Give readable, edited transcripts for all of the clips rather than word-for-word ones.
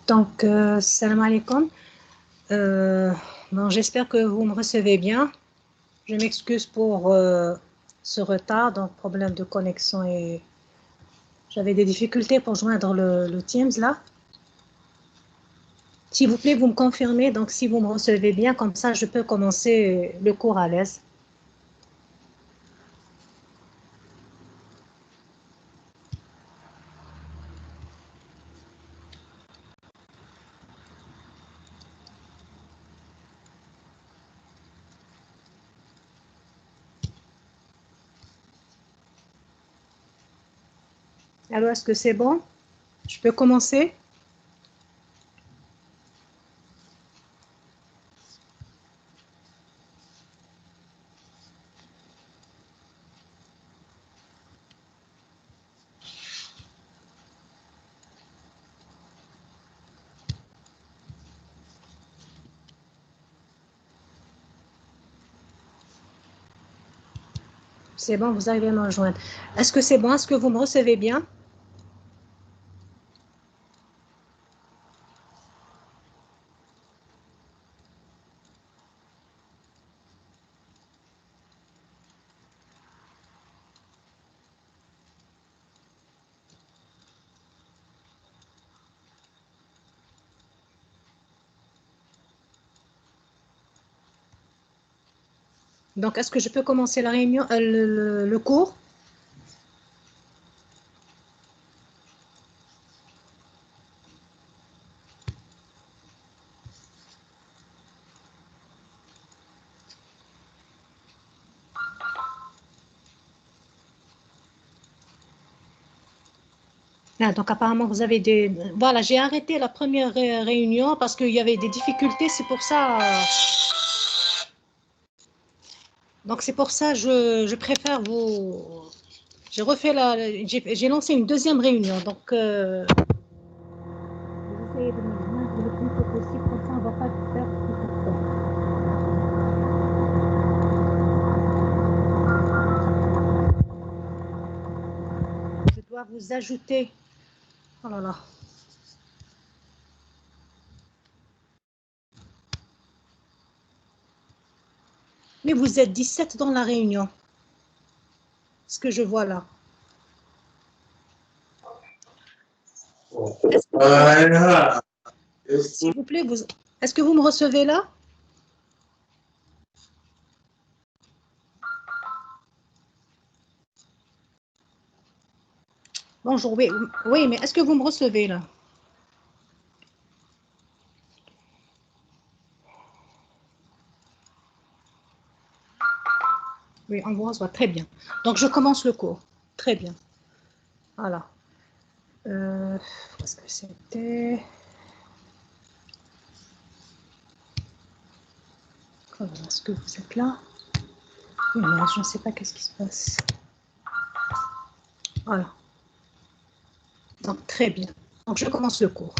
Donc, salam alaikum. Bon, j'espère que vous me recevez bien. Je m'excuse pour ce retard, donc problème de connexion et j'avais des difficultés pour joindre le Teams là. S'il vous plaît, vous me confirmez, donc si vous me recevez bien, comme ça je peux commencer le cours à l'aise. Alors, est-ce que c'est bon? Je peux commencer? C'est bon, vous arrivez à me rejoindre. Est-ce que c'est bon? Est-ce que vous me recevez bien? Donc, est-ce que je peux commencer la réunion, le cours? Ah, donc apparemment, vous avez des... Voilà, j'ai arrêté la première réunion parce qu'il y avait des difficultés, c'est pour ça... Donc c'est pour ça je préfère vous... J'ai refait la... J'ai lancé une deuxième réunion, donc... vous essayez de me joindre le plus tôt possible, comme ça on ne va pas perdre beaucoup de temps. Je dois vous ajouter... Oh là là. Mais vous êtes 17 dans la réunion, ce que je vois là. S'il vous plaît, vous... est-ce que vous me recevez là? Bonjour, oui, oui, mais est-ce que vous me recevez là? Oui, on vous reçoit, très bien. Donc, je commence le cours. Très bien. Voilà. Est-ce que c'était... Est-ce que vous êtes là? Oui, mais je ne sais pas qu'est-ce qui se passe. Voilà. Donc, très bien. Donc, je commence le cours.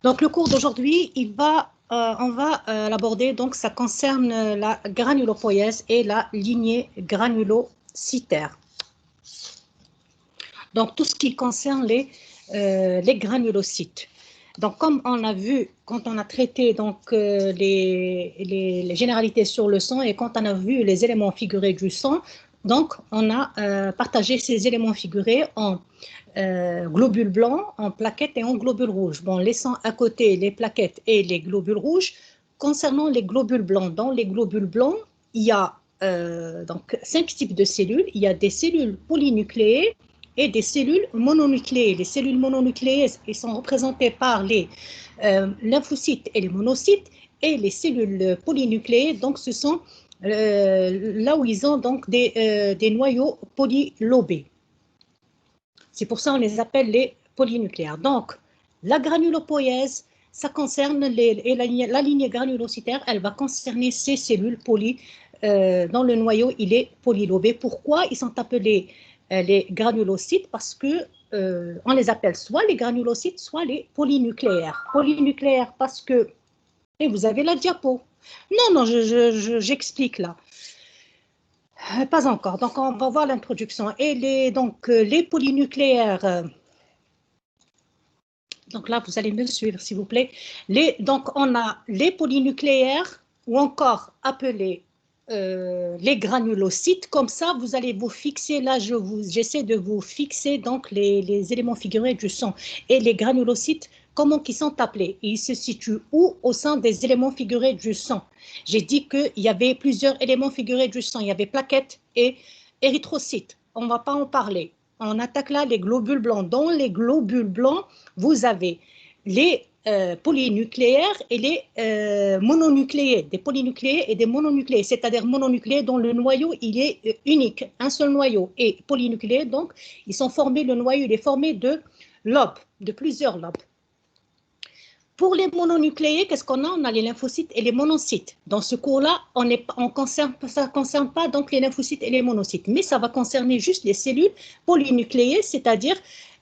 Donc, le cours d'aujourd'hui, on va l'aborder. Donc, ça concerne la granulopoïèse et la lignée granulocytaire. Donc, tout ce qui concerne les granulocytes. Donc, comme on a vu, quand on a traité donc, les généralités sur le sang et quand on a vu les éléments figurés du sang, donc on a partagé ces éléments figurés en globules blancs, en plaquettes et en globules rouges. Bon, laissant à côté les plaquettes et les globules rouges, concernant les globules blancs, dans les globules blancs, il y a donc 5 types de cellules. Il y a des cellules polynucléées et des cellules mononucléées. Les cellules mononucléées sont représentées par les lymphocytes et les monocytes, et les cellules polynucléées, donc ce sont là où ils ont donc des noyaux polylobés. C'est pour ça qu'on les appelle les polynucléaires. Donc, la granulopoïèse, ça concerne la lignée granulocytaire, elle va concerner ces cellules dans le noyau, il est polylobé. Pourquoi ils sont appelés les granulocytes? Parce que on les appelle soit les granulocytes, soit les polynucléaires. Polynucléaires parce que, et vous avez la diapo. Non, non, j'explique là. Pas encore. Donc, on va voir l'introduction. Et donc, les polynucléaires, Donc là, vous allez me suivre, s'il vous plaît. Donc, on a les polynucléaires, ou encore appelés les granulocytes. Comme ça, vous allez vous fixer, là, j'essaie de vous fixer donc les éléments figurés du sang. Et les granulocytes, comment ils sont appelés? Ils se situent où au sein des éléments figurés du sang? J'ai dit qu'il y avait plusieurs éléments figurés du sang. Il y avait plaquettes et érythrocytes. On ne va pas en parler. On attaque là les globules blancs. Dans les globules blancs, vous avez les polynucléaires et les mononucléés, des polynucléés et des mononucléés, c'est-à-dire mononucléés dont le noyau il est unique, un seul noyau, et polynucléés, donc ils sont formés, le noyau il est formé de lobes, de plusieurs lobes. Pour les mononucléés, qu'est-ce qu'on a? On a les lymphocytes et les monocytes. Dans ce cours-là, ça ne concerne pas donc les lymphocytes et les monocytes, mais ça va concerner juste les cellules polynucléées, c'est-à-dire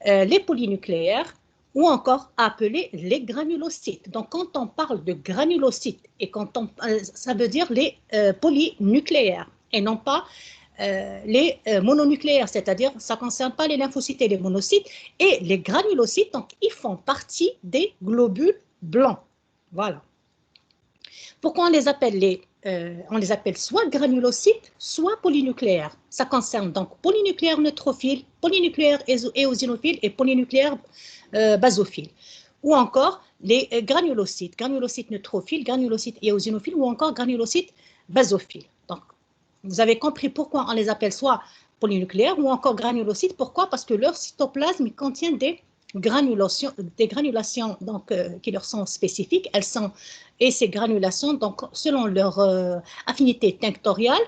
les polynucléaires, ou encore appelés les granulocytes. Donc, quand on parle de granulocytes, et ça veut dire les polynucléaires, et non pas les mononucléaires, c'est-à-dire ça ne concerne pas les lymphocytes et les monocytes, et les granulocytes, donc ils font partie des globules blancs. Voilà. Pourquoi on les appelle soit granulocytes, soit polynucléaires. Ça concerne donc polynucléaires neutrophiles, polynucléaires éosinophiles et polynucléaires basophiles. Ou encore les granulocytes neutrophiles, granulocytes éosinophiles ou encore granulocytes basophiles. Donc, vous avez compris pourquoi on les appelle soit polynucléaires ou encore granulocytes. Pourquoi? Parce que leur cytoplasme contient des granulations donc, qui leur sont spécifiques. Et ces granulations, donc, selon leur affinité tinctoriale,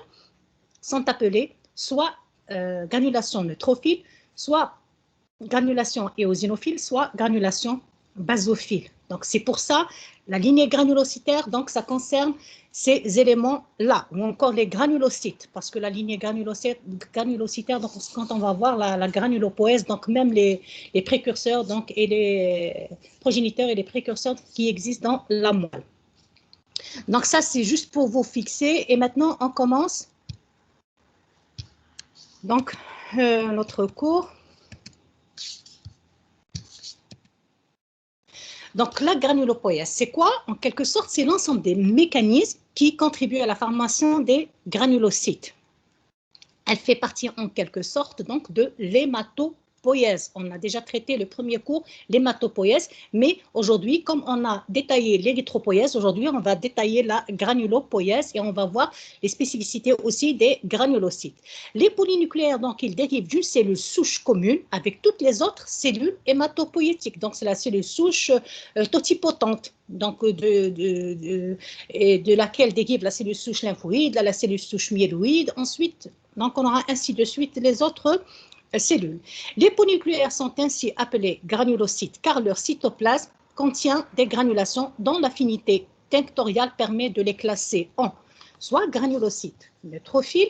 sont appelées soit granulations neutrophiles, soit granulations éosinophiles, soit granulations basophiles. Donc, c'est pour ça, la lignée granulocytaire, donc, ça concerne ces éléments-là, ou encore les granulocytes, parce que la lignée granulocytaire, donc, quand on va voir la granulopoèse, donc même les précurseurs donc, et les progéniteurs et les précurseurs qui existent dans la moelle. Donc, ça, c'est juste pour vous fixer. Et maintenant, on commence donc notre cours. Donc, la granulopoïèse, c'est quoi? En quelque sorte, c'est l'ensemble des mécanismes qui contribuent à la formation des granulocytes. Elle fait partie en quelque sorte donc de l'hématopoïèse. On a déjà traité le premier cours, l'hématopoïèse, mais aujourd'hui, comme on a détaillé l'érythropoïèse, aujourd'hui, on va détailler la granulopoïèse et on va voir les spécificités aussi des granulocytes. Les polynucléaires, donc, ils dérivent d'une cellule souche commune avec toutes les autres cellules hématopoïétiques. Donc, c'est la cellule souche totipotente, donc de laquelle dérive la cellule souche lymphoïde, la cellule souche myéloïde. Ensuite, donc, on aura ainsi de suite les autres cellules. Les polynucléaires sont ainsi appelés granulocytes car leur cytoplasme contient des granulations dont l'affinité tinctoriale permet de les classer en soit granulocytes neutrophiles,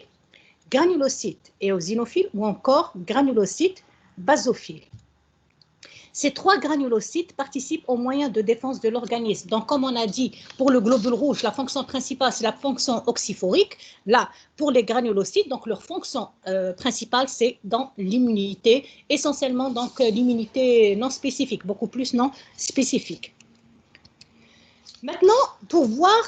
granulocytes éosinophiles ou encore granulocytes basophiles. Ces trois granulocytes participent aux moyens de défense de l'organisme. Donc, comme on a dit, pour le globule rouge, la fonction principale, c'est la fonction oxyphorique. Là, pour les granulocytes, donc leur fonction principale, c'est dans l'immunité, essentiellement donc l'immunité non spécifique, beaucoup plus non spécifique. Maintenant, pour voir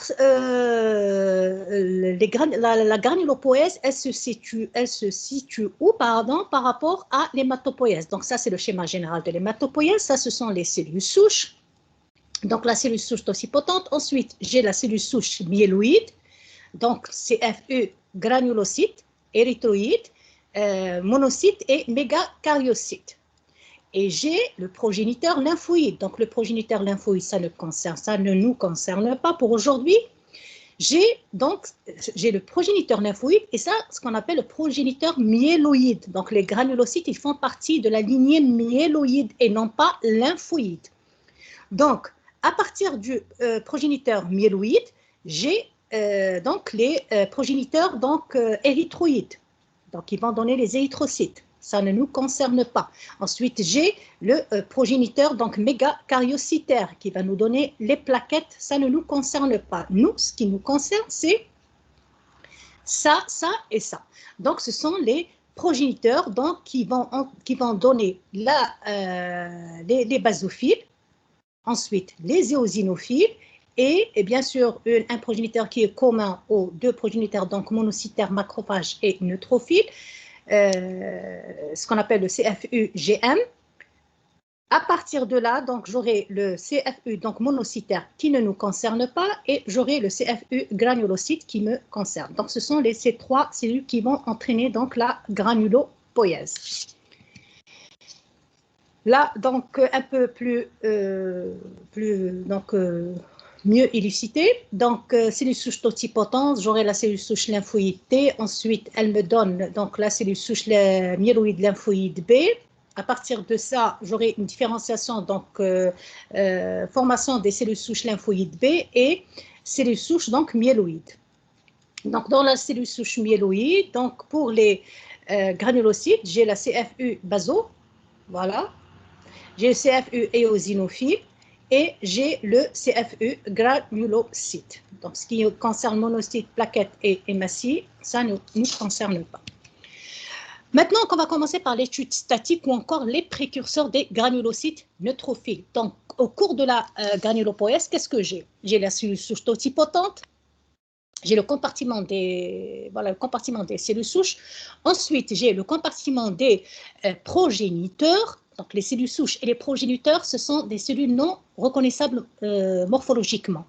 la granulopoïèse, elle se situe où, pardon, par rapport à l'hématopoïèse. Donc ça, c'est le schéma général de l'hématopoïèse. Ça, ce sont les cellules souches. Donc la cellule souche toxipotente. Ensuite, j'ai la cellule souche myéloïde. Donc CFE, granulocytes, érythroïdes, monocytes et mégakaryocytes. Et j'ai le progéniteur lymphoïde. Donc, le progéniteur lymphoïde, ça ne nous concerne pas pour aujourd'hui. J'ai le progéniteur lymphoïde et ça, ce qu'on appelle le progéniteur myéloïde. Donc, les granulocytes, ils font partie de la lignée myéloïde et non pas lymphoïde. Donc, à partir du progéniteur myéloïde, j'ai donc les progéniteurs érythroïdes. Donc, ils vont donner les érythrocytes. Ça ne nous concerne pas. Ensuite, j'ai le progéniteur, donc mégakaryocytaire, qui va nous donner les plaquettes. Ça ne nous concerne pas. Nous, ce qui nous concerne, c'est ça, ça et ça. Donc, ce sont les progéniteurs donc, qui vont donner les basophiles. ensuite les éosinophiles, et bien sûr un progéniteur qui est commun aux deux progéniteurs, donc monocytaires, macrophages et neutrophiles, ce qu'on appelle le CFU-GM. À partir de là, donc j'aurai le CFU, donc monocytaire, qui ne nous concerne pas, et j'aurai le CFU granulocyte qui me concerne. Donc ce sont ces trois cellules qui vont entraîner donc la granulopoïèse. Là, donc un peu mieux élucidé. Donc cellule souche totipotente, j'aurai la cellule souche lymphoïde T. Ensuite, elle me donne donc la cellule souche myéloïde lymphoïde B. À partir de ça, j'aurai une différenciation, donc formation des cellules souches lymphoïdes B et cellules souches donc myéloïdes. Donc dans la cellule souche myéloïde, donc pour les granulocytes, j'ai la CFU baso, voilà. J'ai le CFU éosinophile et j'ai le CFU granulocyte. Donc ce qui concerne monocytes, plaquettes et hématies, ça ne nous concerne pas. Maintenant, on va commencer par l'étude statique ou encore les précurseurs des granulocytes neutrophiles. Donc, au cours de la granulopoïèse, qu'est-ce que j'ai? J'ai la cellule souche totipotente, j'ai le compartiment des cellules souches. Ensuite, j'ai le compartiment des progéniteurs. Donc, les cellules souches et les progéniteurs, ce sont des cellules non reconnaissables morphologiquement.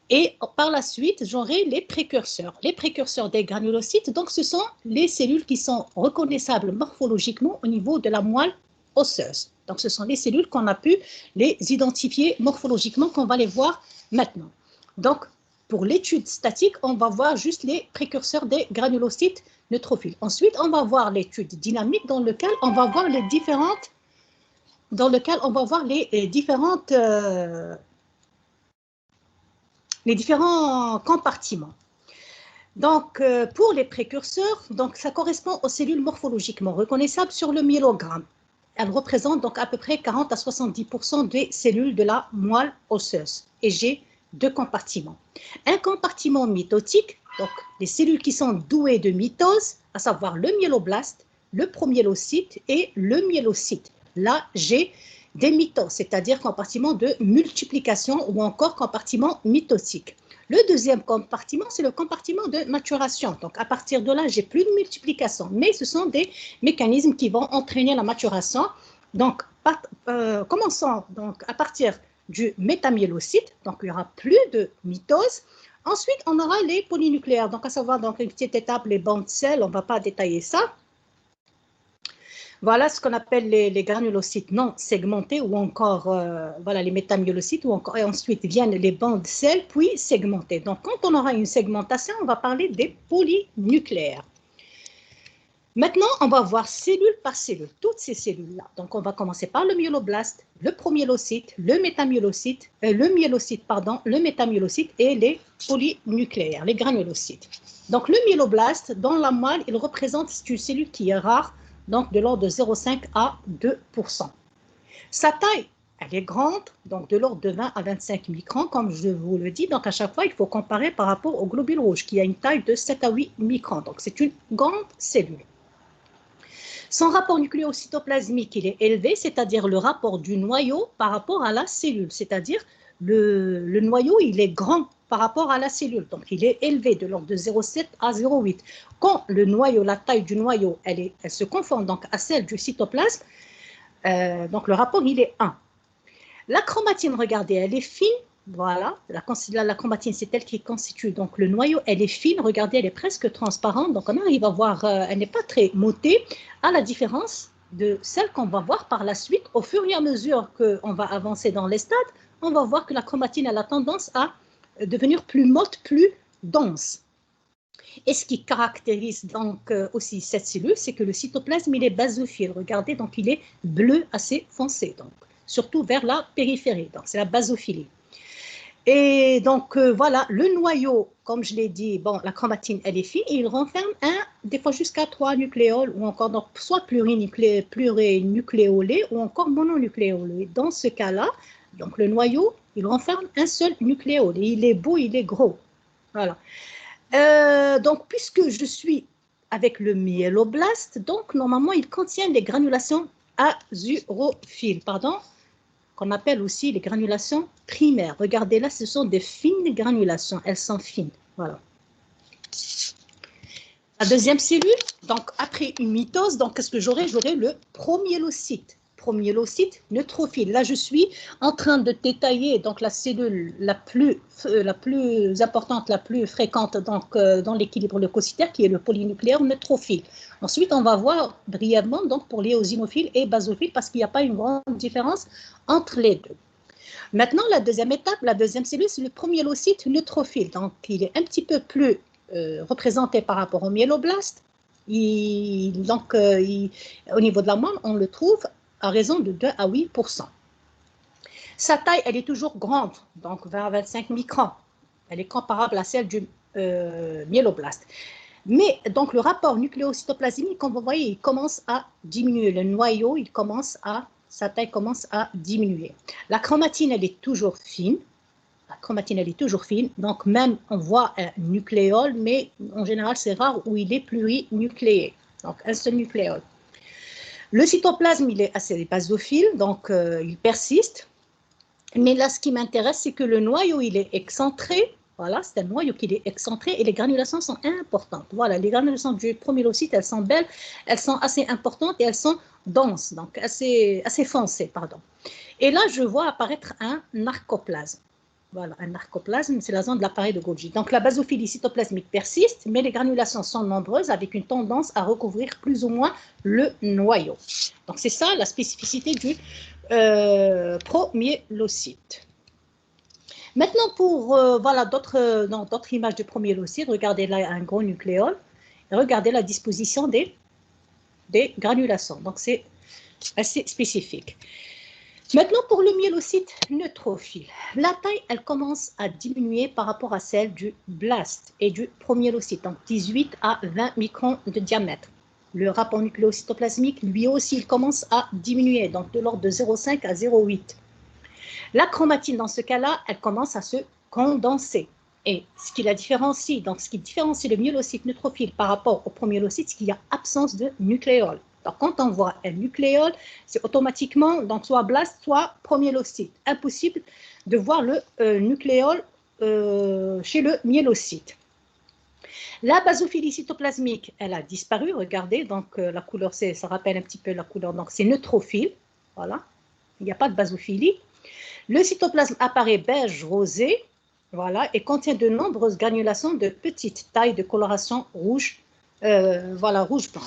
Et par la suite, j'aurai les précurseurs. Les précurseurs des granulocytes, donc ce sont les cellules qui sont reconnaissables morphologiquement au niveau de la moelle osseuse. Donc ce sont les cellules qu'on a pu les identifier morphologiquement, qu'on va les voir maintenant. Donc pour l'étude statique, on va voir juste les précurseurs des granulocytes neutrophiles. Ensuite, on va voir l'étude dynamique dans laquelle on va voir les différentes les différents compartiments. Donc, pour les précurseurs, donc, ça correspond aux cellules morphologiquement reconnaissables sur le myélogramme. Elles représentent donc à peu près 40 à 70% des cellules de la moelle osseuse. Et j'ai deux compartiments. Un compartiment mitotique, donc les cellules qui sont douées de mitose, à savoir le myéloblaste, le promyélocyte et le myélocyte. Là, j'ai des mitoses, c'est-à-dire compartiment de multiplication ou encore compartiment mitotique. Le deuxième compartiment, c'est le compartiment de maturation. Donc, à partir de là, j'ai plus de multiplication, mais ce sont des mécanismes qui vont entraîner la maturation. Donc, commençons donc à partir du métamyélocyte, donc il n'y aura plus de mitose. Ensuite, on aura les polynucléaires, donc à savoir donc une petite étape, les bandes de sel, on ne va pas détailler ça. Voilà ce qu'on appelle les granulocytes non segmentés ou encore voilà, les métamyélocytes et ensuite viennent les bandes de sel puis segmentées. Donc quand on aura une segmentation, on va parler des polynucléaires. Maintenant, on va voir cellule par cellule, toutes ces cellules-là. Donc on va commencer par le myéloblaste, le promyélocyte, le métamyélocyte, le métamyélocyte et les polynucléaires, les granulocytes. Donc le myéloblaste, dans la moelle, il représente une cellule qui est rare, donc de l'ordre de 0,5 à 2%. Sa taille, elle est grande, donc de l'ordre de 20 à 25 microns, comme je vous le dis. Donc à chaque fois, il faut comparer par rapport au globule rouge, qui a une taille de 7 à 8 microns. Donc c'est une grande cellule. Son rapport nucléocytoplasmique, il est élevé, c'est-à-dire le rapport du noyau par rapport à la cellule, c'est-à-dire le noyau, il est grand par rapport à la cellule, donc il est élevé de l'ordre de 0,7 à 0,8. Quand le noyau, la taille du noyau, elle se conforme donc à celle du cytoplasme, donc le rapport, il est 1. La chromatine, regardez, elle est fine, voilà, la chromatine, c'est elle qui constitue donc le noyau, elle est fine, regardez, elle est presque transparente, donc on arrive à voir, elle n'est pas très mottée, à la différence de celle qu'on va voir par la suite, au fur et à mesure qu'on va avancer dans les stades, on va voir que la chromatine a la tendance à devenir plus motte, plus dense. Et ce qui caractérise donc aussi cette cellule, c'est que le cytoplasme, il est basophile. Regardez, donc il est bleu assez foncé, donc surtout vers la périphérie. Donc c'est la basophilie. Et donc voilà, le noyau, comme je l'ai dit, bon, la chromatine, elle est fine et il renferme des fois jusqu'à 3 nucléoles ou encore donc, soit plurinucléolés ou encore mononucléolés. Dans ce cas-là, donc le noyau, il renferme un seul nucléole et il est beau, il est gros. Voilà. Donc, puisque je suis avec le myéloblaste, donc normalement, il contient des granulations azurophiles. Pardon. qu'on appelle aussi les granulations primaires. Regardez là, ce sont des fines granulations, elles sont fines. Voilà. La deuxième cellule, donc après une mitose, donc qu'est-ce que j'aurai? J'aurai le promyélocyte. Promyélocyte neutrophile. Là, je suis en train de détailler donc la cellule la plus importante, la plus fréquente donc, dans l'équilibre leucocytaire, qui est le polynucléaire neutrophile. Ensuite, on va voir brièvement donc, pour les eosinophiles et basophiles, parce qu'il n'y a pas une grande différence entre les deux. Maintenant, la deuxième étape, la deuxième cellule, c'est le promyélocyte neutrophile. Donc, il est un petit peu plus représenté par rapport au myéloblaste. Au niveau de la moelle, on le trouve à raison de 2 à 8%. Sa taille, elle est toujours grande, donc 20 à 25 microns. Elle est comparable à celle du myéloblaste. Mais donc le rapport nucléocytoplasmique, comme vous voyez, il commence à diminuer. Le noyau, sa taille commence à diminuer. La chromatine, elle est toujours fine. La chromatine, elle est toujours fine. Donc même, on voit un nucléole, mais en général, c'est rare où il est plurinucléé. Donc un seul nucléole. Le cytoplasme, il est assez basophile, donc il persiste. Mais là, ce qui m'intéresse, c'est que le noyau, il est excentré. Voilà, c'est un noyau qui est excentré et les granulations sont importantes. Voilà, les granulations du promyélocyte, elles sont belles, elles sont assez importantes et elles sont denses, donc assez foncées, pardon. Et là, je vois apparaître un narcoplasme. Voilà, un narcoplasme, c'est la zone de l'appareil de Golgi. Donc, la basophilie cytoplasmique persiste, mais les granulations sont nombreuses avec une tendance à recouvrir plus ou moins le noyau. Donc, c'est ça la spécificité du promyélocyte. Maintenant, pour voilà, d'autres images de promyélocyte, regardez là un gros nucléole, et regardez la disposition des granulations. Donc, c'est assez spécifique. Maintenant, pour le myélocyte neutrophile, la taille, elle commence à diminuer par rapport à celle du blast et du promyélocyte, donc 18 à 20 microns de diamètre. Le rapport nucléocytoplasmique, lui aussi, il commence à diminuer, donc de l'ordre de 0,5 à 0,8. La chromatine, dans ce cas-là, elle commence à se condenser. Et ce qui la différencie, donc ce qui différencie le myélocyte neutrophile par rapport au promyélocyte, c'est qu'il y a absence de nucléole. Donc, quand on voit un nucléole, c'est automatiquement donc soit blast, soit promyélocyte. Impossible de voir le nucléole chez le myélocyte. La basophilie cytoplasmique, elle a disparu. Regardez, donc la couleur, ça rappelle un petit peu la couleur. Donc, c'est neutrophile. Voilà, il n'y a pas de basophilie. Le cytoplasme apparaît beige rosé. Voilà, et contient de nombreuses granulations de petite taille de coloration rouge, voilà, rouge-blanc.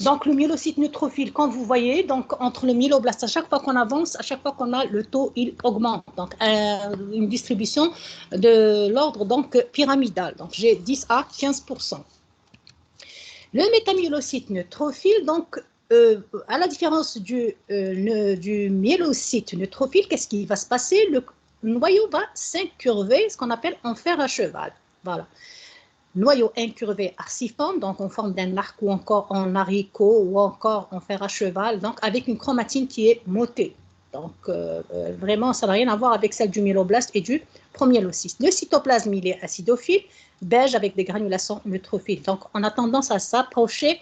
Donc, le myélocyte neutrophile, comme vous voyez, donc entre le myéloblaste, à chaque fois qu'on avance, à chaque fois qu'on a le taux, il augmente. Donc, une distribution de l'ordre donc pyramidal. Donc, j'ai 10 à 15%. Le métamyélocyte neutrophile, donc, à la différence du myélocyte neutrophile, qu'est-ce qui va se passer? Le noyau va s'incurver, ce qu'on appelle en fer à cheval. Voilà. Noyau incurvé arciforme, donc en forme d'un arc ou encore en haricot ou encore en fer à cheval, donc avec une chromatine qui est motée. Donc vraiment, ça n'a rien à voir avec celle du myéloblaste et du promyélocyte. Le cytoplasme, il est acidophile, beige avec des granulations neutrophiles. Donc on a tendance à s'approcher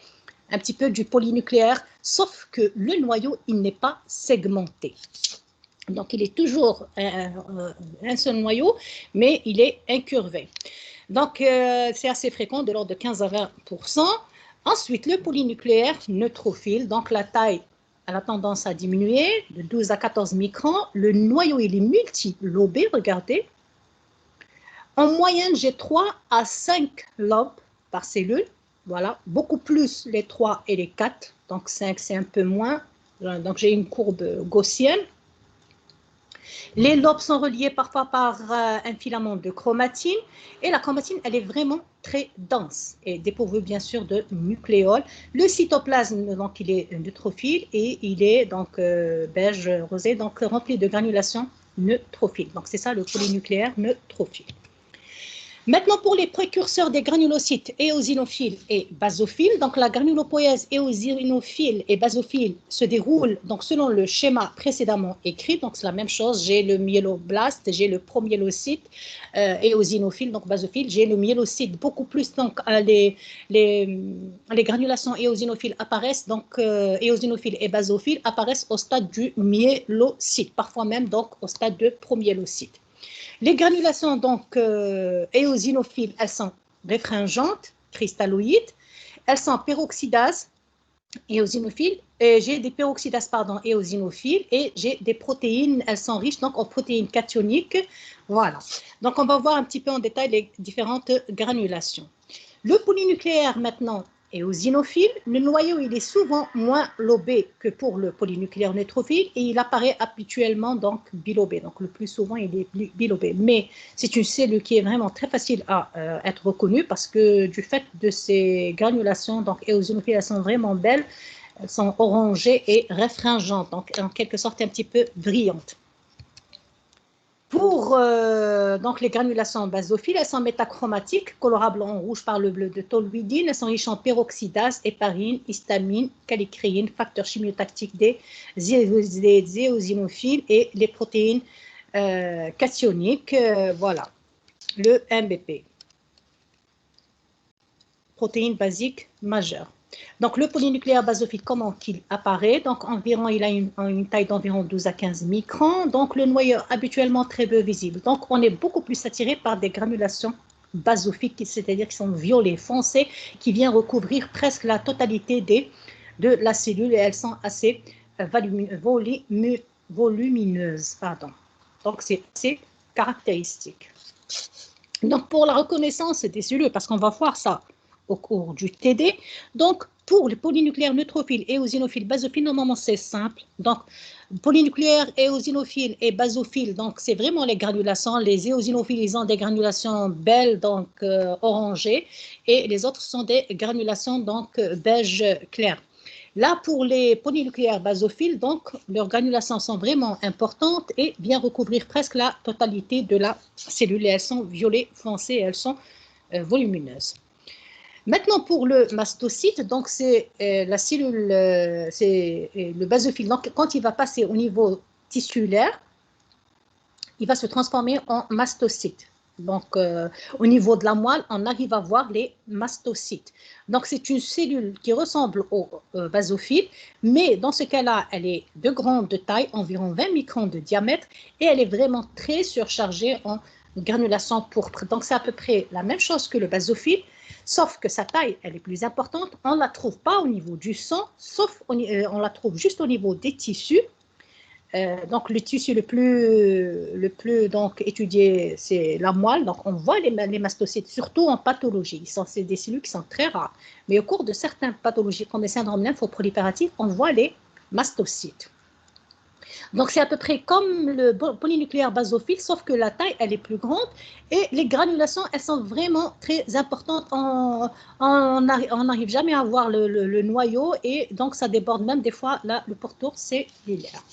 un petit peu du polynucléaire, sauf que le noyau, il n'est pas segmenté. Donc il est toujours un seul noyau, mais il est incurvé. Donc, c'est assez fréquent, de l'ordre de 15 à 20%. Ensuite, le polynucléaire neutrophile, donc la taille, elle a tendance à diminuer de 12 à 14 microns. Le noyau, il est multilobé, regardez. En moyenne, j'ai 3 à 5 lobes par cellule. Voilà, beaucoup plus les 3 et les 4. Donc, 5, c'est un peu moins. Donc, j'ai une courbe gaussienne. Les lobes sont reliés parfois par un filament de chromatine et la chromatine, elle est vraiment très dense et dépourvue bien sûr de nucléoles. Le cytoplasme, donc il est neutrophile et il est donc beige rosé, donc rempli de granulations neutrophiles. Donc c'est ça le polynucléaire neutrophile. Maintenant, pour les précurseurs des granulocytes éosinophiles et basophiles, donc la granulopoïèse éosinophile et basophile se déroule donc selon le schéma précédemment écrit. Donc c'est la même chose. J'ai le myéloblaste, j'ai le promyélocyte éosinophile, donc basophile. J'ai le myélocyte beaucoup plus. Donc les granulations éosinophiles apparaissent donc éosinophiles et basophiles apparaissent au stade du myélocyte, parfois même donc au stade de promyélocyte. Les granulations donc éosinophiles, elles sont réfringentes, cristalloïdes, elles sont peroxydases éosinophiles, j'ai des peroxydases pardon éosinophiles et j'ai des protéines, elles sont riches donc en protéines cationiques. Voilà. Donc on va voir un petit peu en détail les différentes granulations. Le polynucléaire maintenant éosinophile, le noyau il est souvent moins lobé que pour le polynucléaire neutrophile et il apparaît habituellement donc bilobé. Donc le plus souvent il est bilobé. Mais c'est une cellule qui est vraiment très facile à être reconnue parce que du fait de ces granulations donc éosinophiles, elles sont vraiment belles, elles sont orangées et réfringentes, donc en quelque sorte un petit peu brillantes. Pour donc les granulations basophiles, elles sont métachromatiques, colorables en rouge par le bleu de toluidine. Elles sont riches en peroxydase, héparine, histamine, calicréine, facteurs chimiotactiques des éosinophiles et les protéines cationiques. Voilà, le MBP, protéine basique majeure. Donc, le polynucléaire basophile, comment qu'il apparaît? Donc, environ, il a une taille d'environ 12 à 15 microns. Donc, le noyau habituellement très peu visible. Donc, on est beaucoup plus attiré par des granulations basophiles, c'est-à-dire qui sont violet foncé, qui viennent recouvrir presque la totalité de la cellule et elles sont assez volumineuses. Pardon. Donc, c'est assez caractéristique. Donc, pour la reconnaissance des cellules, parce qu'on va voir ça au cours du TD. Donc, pour les polynucléaires neutrophiles, éosinophiles, basophiles, normalement, c'est simple. Donc, polynucléaires, éosinophiles et basophiles, donc, c'est vraiment les granulations. Les éosinophiles, ils ont des granulations belles, donc orangées, et les autres sont des granulations, donc, beige clair. Là, pour les polynucléaires basophiles, donc, leurs granulations sont vraiment importantes et viennent recouvrir presque la totalité de la cellule. Et elles sont violet foncé, et elles sont volumineuses. Maintenant, pour le mastocyte, donc c'est la cellule, c'est le basophile. Donc, quand il va passer au niveau tissulaire, il va se transformer en mastocyte. Donc, au niveau de la moelle, on arrive à voir les mastocytes. Donc, c'est une cellule qui ressemble au basophile, mais dans ce cas-là, elle est de grande taille, environ 20 microns de diamètre, et elle est vraiment très surchargée en granulation pourpre. Donc, c'est à peu près la même chose que le basophile, sauf que sa taille, elle est plus importante. On ne la trouve pas au niveau du sang, sauf on la trouve juste au niveau des tissus. Donc, le tissu le plus donc, étudié, c'est la moelle. Donc, on voit les mastocytes, surtout en pathologie. C'est des cellules qui sont très rares. Mais au cours de certaines pathologies, comme les syndromes lymphoprolifératifs, on voit les mastocytes. Donc, c'est à peu près comme le polynucléaire basophile, sauf que la taille, elle est plus grande et les granulations, elles sont vraiment très importantes. On n'arrive jamais à voir le noyau et donc ça déborde même des fois là, le pourtour cellulaire.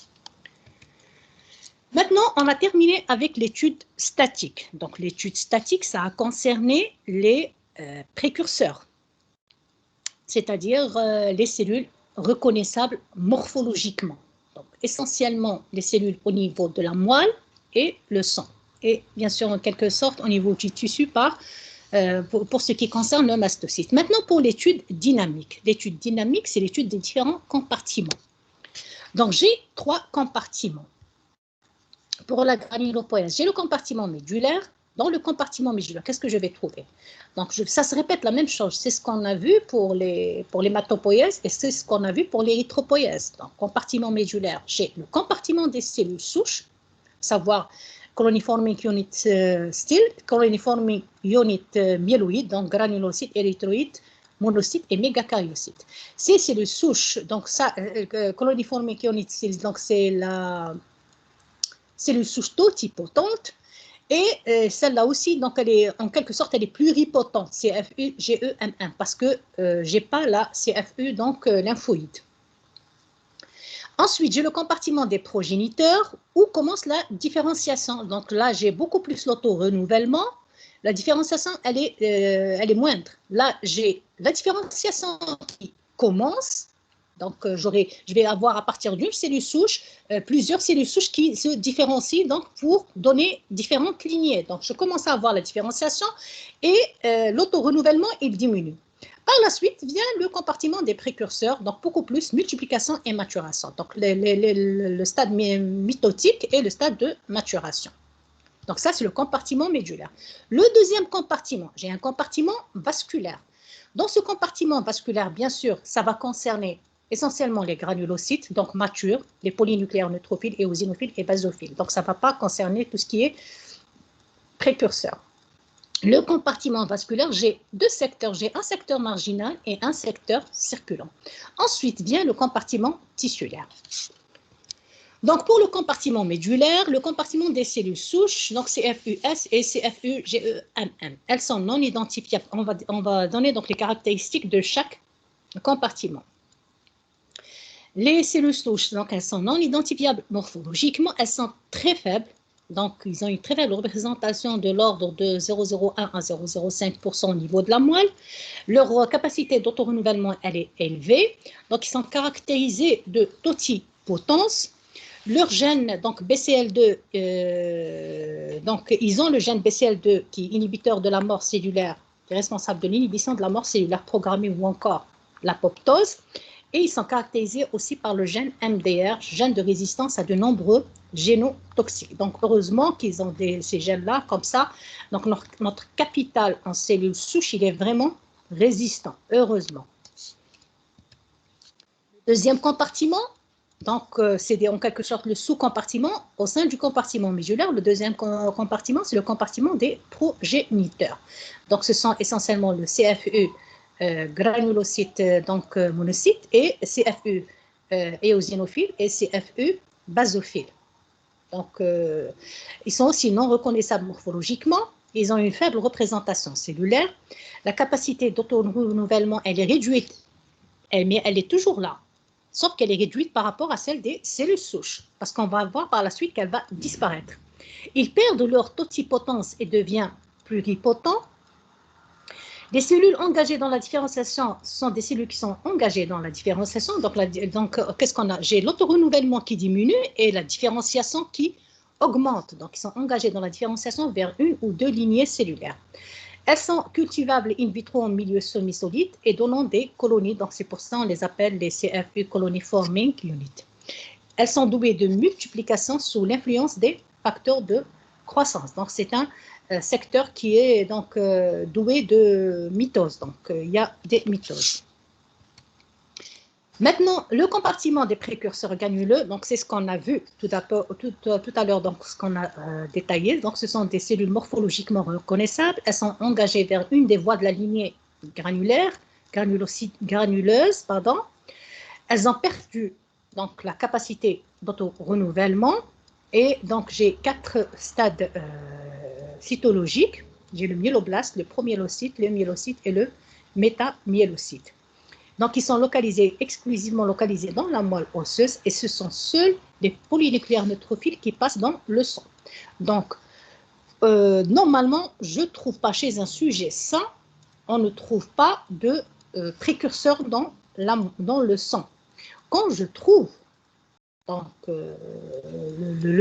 Maintenant, on a terminé avec l'étude statique. Donc, l'étude statique, ça a concerné les précurseurs, c'est-à-dire les cellules reconnaissables morphologiquement. Donc, essentiellement, les cellules au niveau de la moelle et le sang. Et bien sûr, en quelque sorte, au niveau du tissu pour ce qui concerne le mastocyte. Maintenant, pour l'étude dynamique. L'étude dynamique, c'est l'étude des différents compartiments. Donc, j'ai 3 compartiments. Pour la granulopoïèse, j'ai le compartiment médulaire. Dans le compartiment médulaire, qu'est-ce que je vais trouver? Donc, ça se répète la même chose. C'est ce qu'on a vu pour l'hématopoïèse et c'est ce qu'on a vu pour l'érythropoïèse. Donc, compartiment médulaire, j'ai le compartiment des cellules souches, savoir coloniformic unit still, coloniformic unit myéloïde, donc granulocyte, érythroïde, monocyte et mégakaryocyte. Ces cellules souches, donc ça, coloniformic unit still, donc c'est la cellule souche totipotente. Et celle-là aussi, donc elle est, en quelque sorte, elle est pluripotente, CFU-GEM1, parce que je n'ai pas la CFU, donc lymphoïde. Ensuite, j'ai le compartiment des progéniteurs où commence la différenciation. Donc là, j'ai beaucoup plus l'auto-renouvellement, la différenciation, elle est moindre. Là, j'ai la différenciation qui commence. Donc, je vais avoir à partir d'une cellule souche, plusieurs cellules souches qui se différencient donc, pour donner différentes lignées. Donc, je commence à avoir la différenciation et l'autorenouvellement, il diminue. Par la suite vient le compartiment des précurseurs, donc beaucoup plus multiplication et maturation. Donc, le stade mitotique et le stade de maturation. Donc, ça, c'est le compartiment médulaire. Le deuxième compartiment, j'ai un compartiment vasculaire. Dans ce compartiment vasculaire, bien sûr, ça va concerner essentiellement les granulocytes, donc matures, les polynucléaires neutrophiles, éosinophiles et basophiles. Donc, ça ne va pas concerner tout ce qui est précurseur. Le compartiment vasculaire, j'ai deux secteurs. J'ai un secteur marginal et un secteur circulant. Ensuite vient le compartiment tissulaire. Donc, pour le compartiment médulaire, le compartiment des cellules souches, donc CFUS et CFUGEMM, elles sont non identifiables. On va donner donc les caractéristiques de chaque compartiment. Les cellules souches, donc elles sont non identifiables morphologiquement, elles sont très faibles. Donc, ils ont une très faible représentation de l'ordre de 0,01 à 0,05% au niveau de la moelle. Leur capacité d'autorenouvellement, elle est élevée. Donc, ils sont caractérisés de totipotence. Leur gène, donc BCL2, donc ils ont le gène BCL2 qui est inhibiteur de la mort cellulaire, qui est responsable de l'inhibition de la mort cellulaire programmée ou encore l'apoptose. Et ils sont caractérisés aussi par le gène MDR, gène de résistance à de nombreux génotoxiques. Donc, heureusement qu'ils ont ces gènes-là comme ça. Donc, notre capital en cellules souches, il est vraiment résistant, heureusement. Deuxième compartiment, donc c'est en quelque sorte le sous-compartiment. Au sein du compartiment médulaire, le deuxième compartiment, c'est le compartiment des progéniteurs. Donc, ce sont essentiellement le CFU, granulocyte, donc monocyte, et CFU éosinophile et CFU basophile. Donc, ils sont aussi non reconnaissables morphologiquement. Ils ont une faible représentation cellulaire. La capacité d'autorenouvellement, elle est réduite, mais elle est toujours là, sauf qu'elle est réduite par rapport à celle des cellules souches, parce qu'on va voir par la suite qu'elle va disparaître. Ils perdent leur totipotence et deviennent pluripotents. Les cellules engagées dans la différenciation sont des cellules qui sont engagées dans la différenciation. Donc qu'est-ce qu'on a? J'ai l'autorenouvellement qui diminue et la différenciation qui augmente. Donc, ils sont engagés dans la différenciation vers une ou deux lignées cellulaires. Elles sont cultivables in vitro en milieu semi-solide et donnant des colonies. Donc, c'est pour ça qu'on les appelle les CFU Colony Forming Unit. Elles sont douées de multiplication sous l'influence des facteurs de croissance. Donc, c'est un secteur qui est donc doué de mitose. Donc, il y a des mitoses. Maintenant, le compartiment des précurseurs granuleux, donc c'est ce qu'on a vu tout à l'heure, donc ce qu'on a détaillé. Donc, ce sont des cellules morphologiquement reconnaissables. Elles sont engagées vers une des voies de la lignée granulaire, granuleuse, pardon. Elles ont perdu donc la capacité d'autorenouvellement. Et donc, j'ai 4 stades cytologiques. J'ai le myéloblaste, le promyélocyte, le myélocyte et le métamyélocyte. Donc, ils sont exclusivement localisés dans la moelle osseuse et ce sont seuls les polynucléaires neutrophiles qui passent dans le sang. Donc, normalement, je ne trouve pas chez un sujet sain, on ne trouve pas de précurseurs dans le sang. Quand je trouve donc,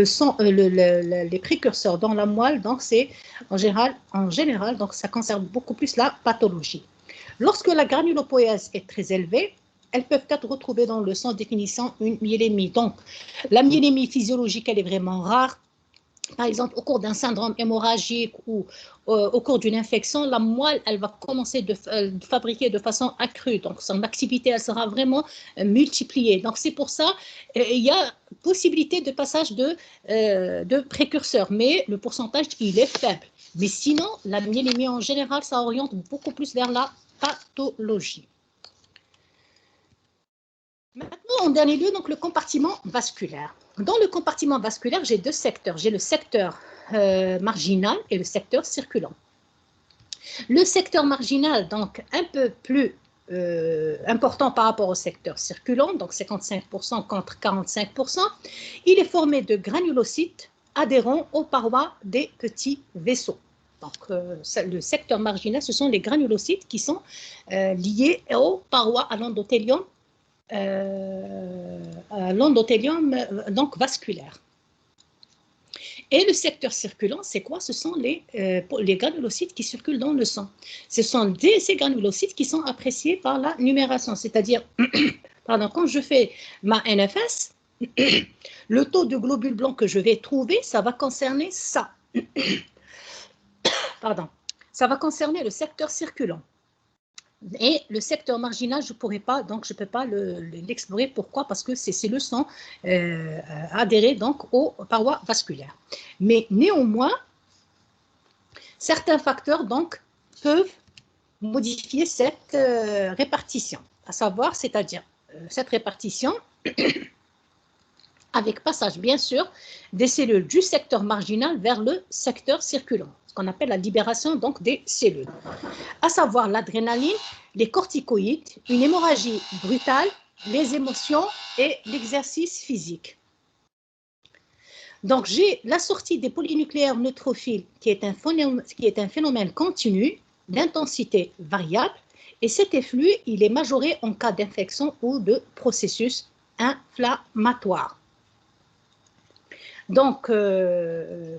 les précurseurs dans la moelle, donc c'est en général, donc ça concerne beaucoup plus la pathologie. Lorsque la granulopoïèse est très élevée, elles peuvent être retrouvées dans le sang définissant une myélémie. Donc, la myélémie physiologique, elle est vraiment rare. Par exemple, au cours d'un syndrome hémorragique ou au cours d'une infection, la moelle, elle va commencer de fabriquer de façon accrue. Donc, son activité, elle sera vraiment multipliée. Donc, c'est pour ça il y a possibilité de passage de précurseurs, mais le pourcentage, il est faible. Mais sinon, la myélémie en général, ça oriente beaucoup plus vers la pathologie. Maintenant, en dernier lieu, donc le compartiment vasculaire. Dans le compartiment vasculaire, j'ai deux secteurs. J'ai le secteur marginal et le secteur circulant. Le secteur marginal, donc un peu plus important par rapport au secteur circulant, donc 55% contre 45%, il est formé de granulocytes adhérents aux parois des petits vaisseaux. Donc, le secteur marginal, ce sont les granulocytes qui sont liés aux parois à l'endothélium donc vasculaire. Et le secteur circulant, c'est quoi? Ce sont les granulocytes qui circulent dans le sang. Ce sont ces granulocytes qui sont appréciés par la numération, c'est-à-dire, pardon, quand je fais ma NFS, le taux de globules blancs que je vais trouver, ça va concerner ça. Pardon, ça va concerner le secteur circulant. Et le secteur marginal, je ne peux pas l'explorer. Pourquoi? Parce que ces cellules sont adhérées donc aux parois vasculaires. Mais néanmoins, certains facteurs donc peuvent modifier cette répartition, à savoir, c'est-à-dire cette répartition avec passage bien sûr des cellules du secteur marginal vers le secteur circulant, ce qu'on appelle la libération donc des cellules, à savoir l'adrénaline, les corticoïdes, une hémorragie brutale, les émotions et l'exercice physique. Donc, j'ai la sortie des polynucléaires neutrophiles qui est un phénomène continu d'intensité variable et cet efflux, il est majoré en cas d'infection ou de processus inflammatoire. Donc,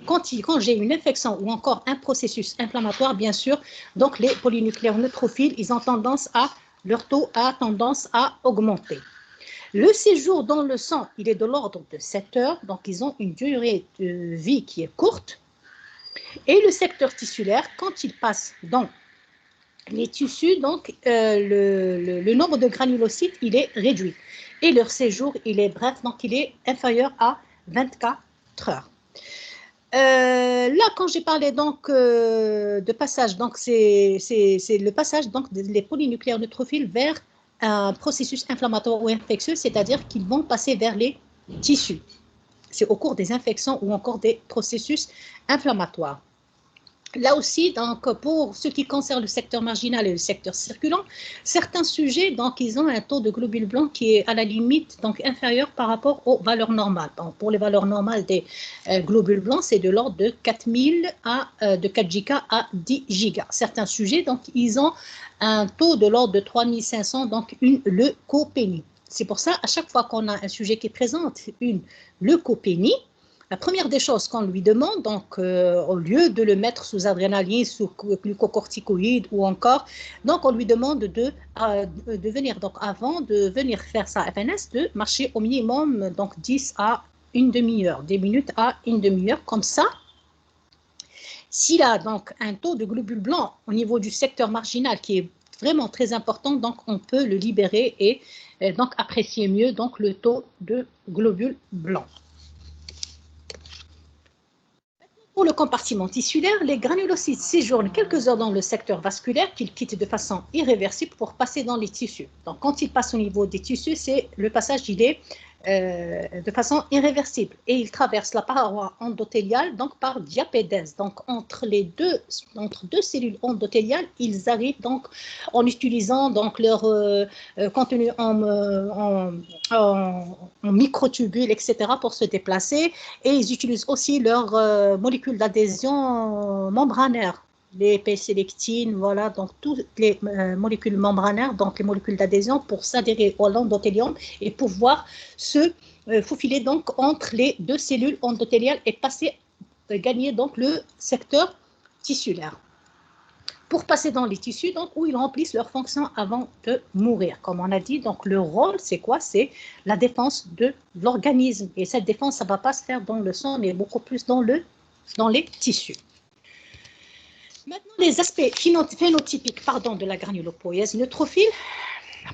quand j'ai une infection ou encore un processus inflammatoire, bien sûr, donc les polynucléaires neutrophiles, leur taux a tendance à augmenter. Le séjour dans le sang, il est de l'ordre de 7 heures, donc ils ont une durée de vie qui est courte. Et le secteur tissulaire, quand il passe dans les tissus, donc le nombre de granulocytes, il est réduit. Et leur séjour, il est bref, donc il est inférieur à 24 heures. Là, quand j'ai parlé donc de passage, donc c'est le passage donc des polynucléaires neutrophiles vers un processus inflammatoire ou infectieux, c'est-à-dire qu'ils vont passer vers les tissus. C'est au cours des infections ou encore des processus inflammatoires. Là aussi, donc, pour ce qui concerne le secteur marginal et le secteur circulant, certains sujets, donc, ils ont un taux de globules blancs qui est à la limite donc, inférieur par rapport aux valeurs normales. Donc, pour les valeurs normales des globules blancs, c'est de l'ordre de 4000 de 4 giga à 10 gigas. Certains sujets, donc, ils ont un taux de l'ordre de 3500, donc une leucopénie. C'est pour ça, à chaque fois qu'on a un sujet qui présente une leucopénie, la première des choses qu'on lui demande, donc au lieu de le mettre sous adrénaline, sous glucocorticoïdes ou encore, donc on lui demande de venir, donc avant de venir faire sa FNS, de marcher au minimum donc 10 à une demi-heure, 10 minutes à une demi-heure, comme ça. S'il a donc un taux de globules blancs au niveau du secteur marginal qui est vraiment très important, donc on peut le libérer et donc apprécier mieux donc le taux de globules blancs. Pour le compartiment tissulaire, les granulocytes séjournent quelques heures dans le secteur vasculaire qu'ils quittent de façon irréversible pour passer dans les tissus. Donc, quand ils passent au niveau des tissus, le passage, il est de façon irréversible. Et ils traversent la paroi endothéliale donc par diapédèse. Donc, entre deux cellules endothéliales, ils arrivent donc en utilisant donc leur contenu en microtubules, etc. pour se déplacer. Et ils utilisent aussi leurs molécules d'adhésion membranaires. Les P-sélectines, voilà, donc toutes les molécules membranaires, donc les molécules d'adhésion pour s'adhérer au endothélium et pouvoir se faufiler donc entre les deux cellules endothéliales et gagner donc le secteur tissulaire. Pour passer dans les tissus, donc, où ils remplissent leur fonction avant de mourir. Comme on a dit, donc le rôle, c'est quoi? C'est la défense de l'organisme. Et cette défense, ça ne va pas se faire dans le sang, mais beaucoup plus dans les tissus. Maintenant, les aspects phénotypiques de la granulopoïèse neutrophile.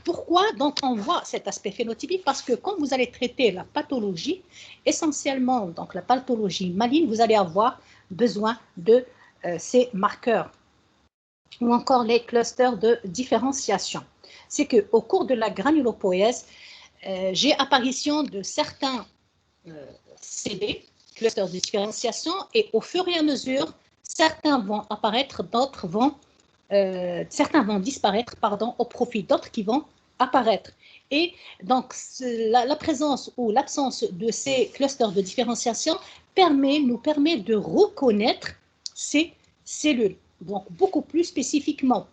Pourquoi donc on voit cet aspect phénotypique? Parce que quand vous allez traiter la pathologie, essentiellement donc la pathologie maligne, vous allez avoir besoin de ces marqueurs ou encore les clusters de différenciation. C'est qu'au cours de la granulopoïèse, j'ai apparition de certains CD, clusters de différenciation, et au fur et à mesure, certains vont apparaître, certains vont disparaître, au profit d'autres qui vont apparaître. Et donc, la présence ou l'absence de ces clusters de différenciation nous permet de reconnaître ces cellules, donc beaucoup plus spécifiquement.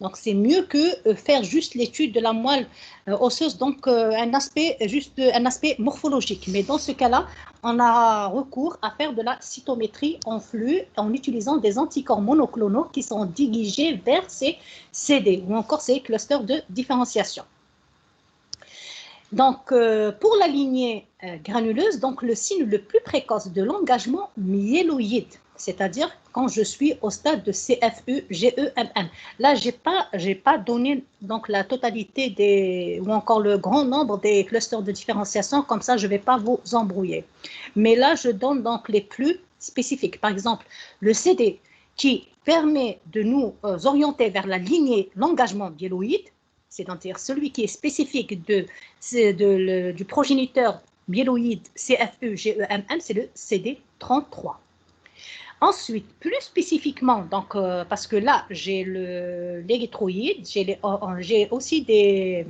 Donc, c'est mieux que faire juste l'étude de la moelle osseuse, donc un aspect morphologique. Mais dans ce cas-là, on a recours à faire de la cytométrie en flux en utilisant des anticorps monoclonaux qui sont dirigés vers ces CD ou encore ces clusters de différenciation. Donc, pour la lignée granuleuse, donc le signe le plus précoce de myéloïde, c'est-à-dire quand je suis au stade de CFU, GEMM. Là, j'ai pas donné donc la totalité ou encore le grand nombre des clusters de différenciation, comme ça je ne vais pas vous embrouiller. Mais là, je donne donc les plus spécifiques. Par exemple, le CD qui permet de nous orienter vers la lignée l'engagement myéloïde, c'est-à-dire celui qui est spécifique du progéniteur myéloïde CFU, GEMM, c'est le CD33. Ensuite, plus spécifiquement, donc, parce que là, j'ai l'érythroïde, j'ai aussi des...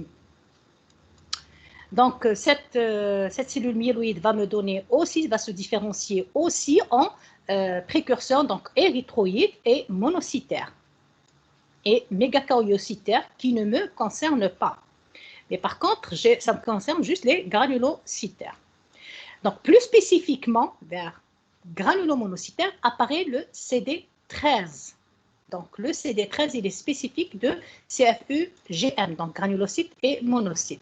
Donc, cette cellule myéloïde va se différencier aussi en précurseurs, donc érythroïde et monocytaire et mégakaryocytaire qui ne me concernent pas. Mais par contre, ça me concerne juste les granulocytaires. Donc, plus spécifiquement, vers granulomonocytaire, apparaît le CD13. Donc, le CD13, il est spécifique de CFU-GM, donc granulocytes et monocytes.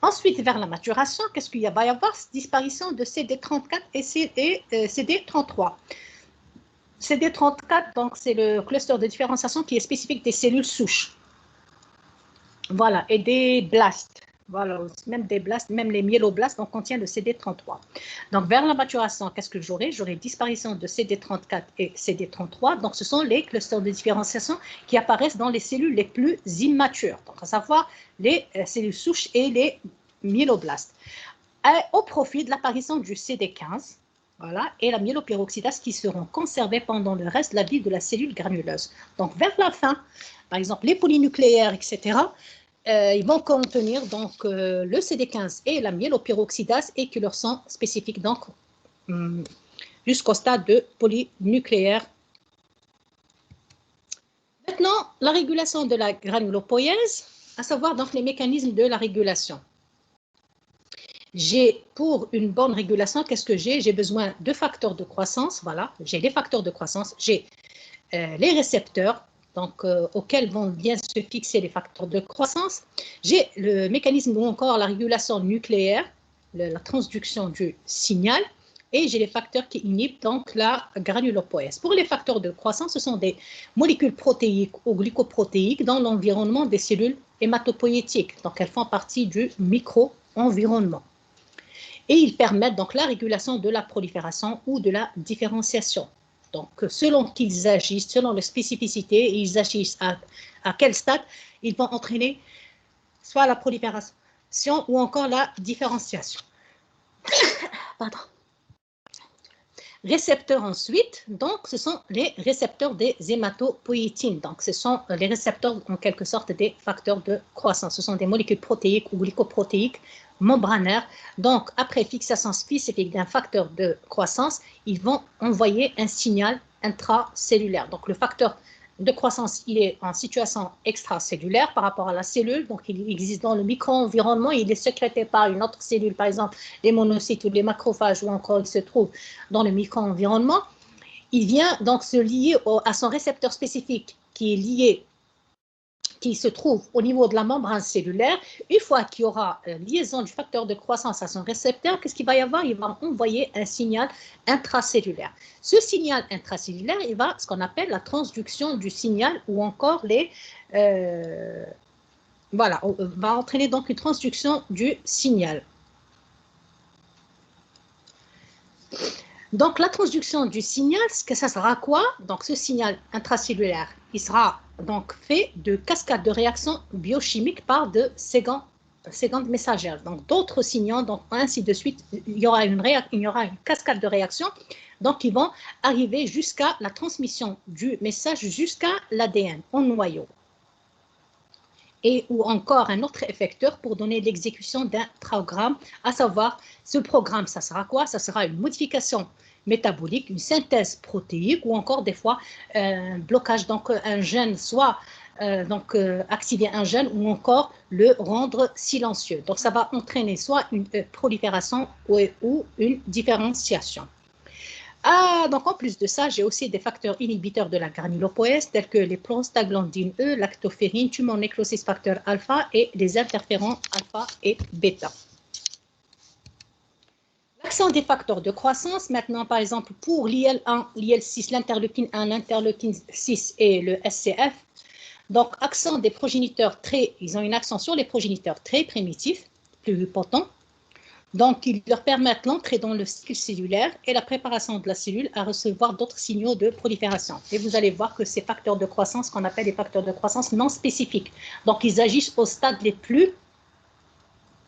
Ensuite, vers la maturation, qu'est-ce qu'il va y avoir? Disparition de CD34 et CD33. CD34, donc, c'est le cluster de différenciation qui est spécifique des cellules souches. Voilà, et des blastes. Voilà, même des blastes, même les myéloblastes, donc contient le CD33. Donc, vers la maturation, qu'est-ce que j'aurai? J'aurai disparition de CD34 et CD33. Donc, ce sont les clusters de différenciation qui apparaissent dans les cellules les plus immatures, donc à savoir les cellules souches et les myéloblastes, au profit de l'apparition du CD15. Voilà, et la myéloperoxydase qui seront conservées pendant le reste de la vie de la cellule granuleuse. Donc, vers la fin, par exemple, les polynucléaires, etc., ils vont contenir donc le CD15 et la myéloperoxydase et qui leur sont spécifiques donc jusqu'au stade de polynucléaire. Maintenant, la régulation de la granulopoïèse, à savoir donc les mécanismes de la régulation. Pour une bonne régulation, qu'est-ce que j'ai? J'ai besoin de facteurs de croissance, voilà, j'ai les facteurs de croissance, j'ai les récepteurs, donc auxquels vont bien se fixer les facteurs de croissance. J'ai le mécanisme ou encore la régulation nucléaire, la transduction du signal, et j'ai les facteurs qui inhibent donc la granulopoïèse. Pour les facteurs de croissance, ce sont des molécules protéiques ou glycoprotéiques dans l'environnement des cellules hématopoïétiques. Donc, elles font partie du micro-environnement. Et ils permettent donc la régulation de la prolifération ou de la différenciation. Donc, selon qu'ils agissent, selon leur spécificité, ils agissent à quel stade, ils vont entraîner soit la prolifération ou encore la différenciation. Pardon. Récepteurs ensuite, donc ce sont les récepteurs des hématopoïétines. Donc, ce sont les récepteurs en quelque sorte des facteurs de croissance. Ce sont des molécules protéiques ou glycoprotéiques membranaires. Donc, après fixation spécifique d'un facteur de croissance, ils vont envoyer un signal intracellulaire. Donc, le facteur de croissance, il est en situation extracellulaire par rapport à la cellule. Donc, il existe dans le micro-environnement. Il est sécrété par une autre cellule, par exemple les monocytes ou les macrophages, ou encore il se trouve dans le micro-environnement. Il vient donc se lier à son récepteur spécifique qui se trouve au niveau de la membrane cellulaire. Une fois qu'il y aura liaison du facteur de croissance à son récepteur, qu'est-ce qu'il va y avoir? Il va envoyer un signal intracellulaire. Ce signal intracellulaire, il va ce qu'on appelle la transduction du signal ou encore va entraîner donc une transduction du signal. Donc, la transduction du signal, ça sera quoi? Donc, ce signal intracellulaire, il sera donc fait de cascades de réactions biochimiques par de séquences messagères. Donc, d'autres signaux, donc ainsi de suite, il y aura une cascade de réactions, donc qui vont arriver jusqu'à la transmission du message jusqu'à l'ADN, au noyau. Et ou encore un autre effecteur pour donner l'exécution d'un programme, à savoir, ce programme, ça sera quoi? Ça sera une modification métabolique, une synthèse protéique ou encore des fois un blocage, donc un gène, soit activer un gène ou encore le rendre silencieux. Donc ça va entraîner soit une prolifération ou une différenciation. Donc en plus de ça, j'ai aussi des facteurs inhibiteurs de la granulopoèse tels que les prostaglandines E, lactoferrine, tumor necrosis facteur alpha et les interférons alpha et bêta. L'action des facteurs de croissance, maintenant par exemple pour l'IL1, l'IL6, l'interleukine 1, l'interleukine 6 et le SCF, donc accent des progéniteurs ils ont une action sur les progéniteurs très primitifs, plus potents. Donc, ils leur permettent l'entrée dans le cycle cellulaire et la préparation de la cellule à recevoir d'autres signaux de prolifération. Et vous allez voir que ces facteurs de croissance, qu'on appelle les facteurs de croissance non spécifiques, donc ils agissent au stade les plus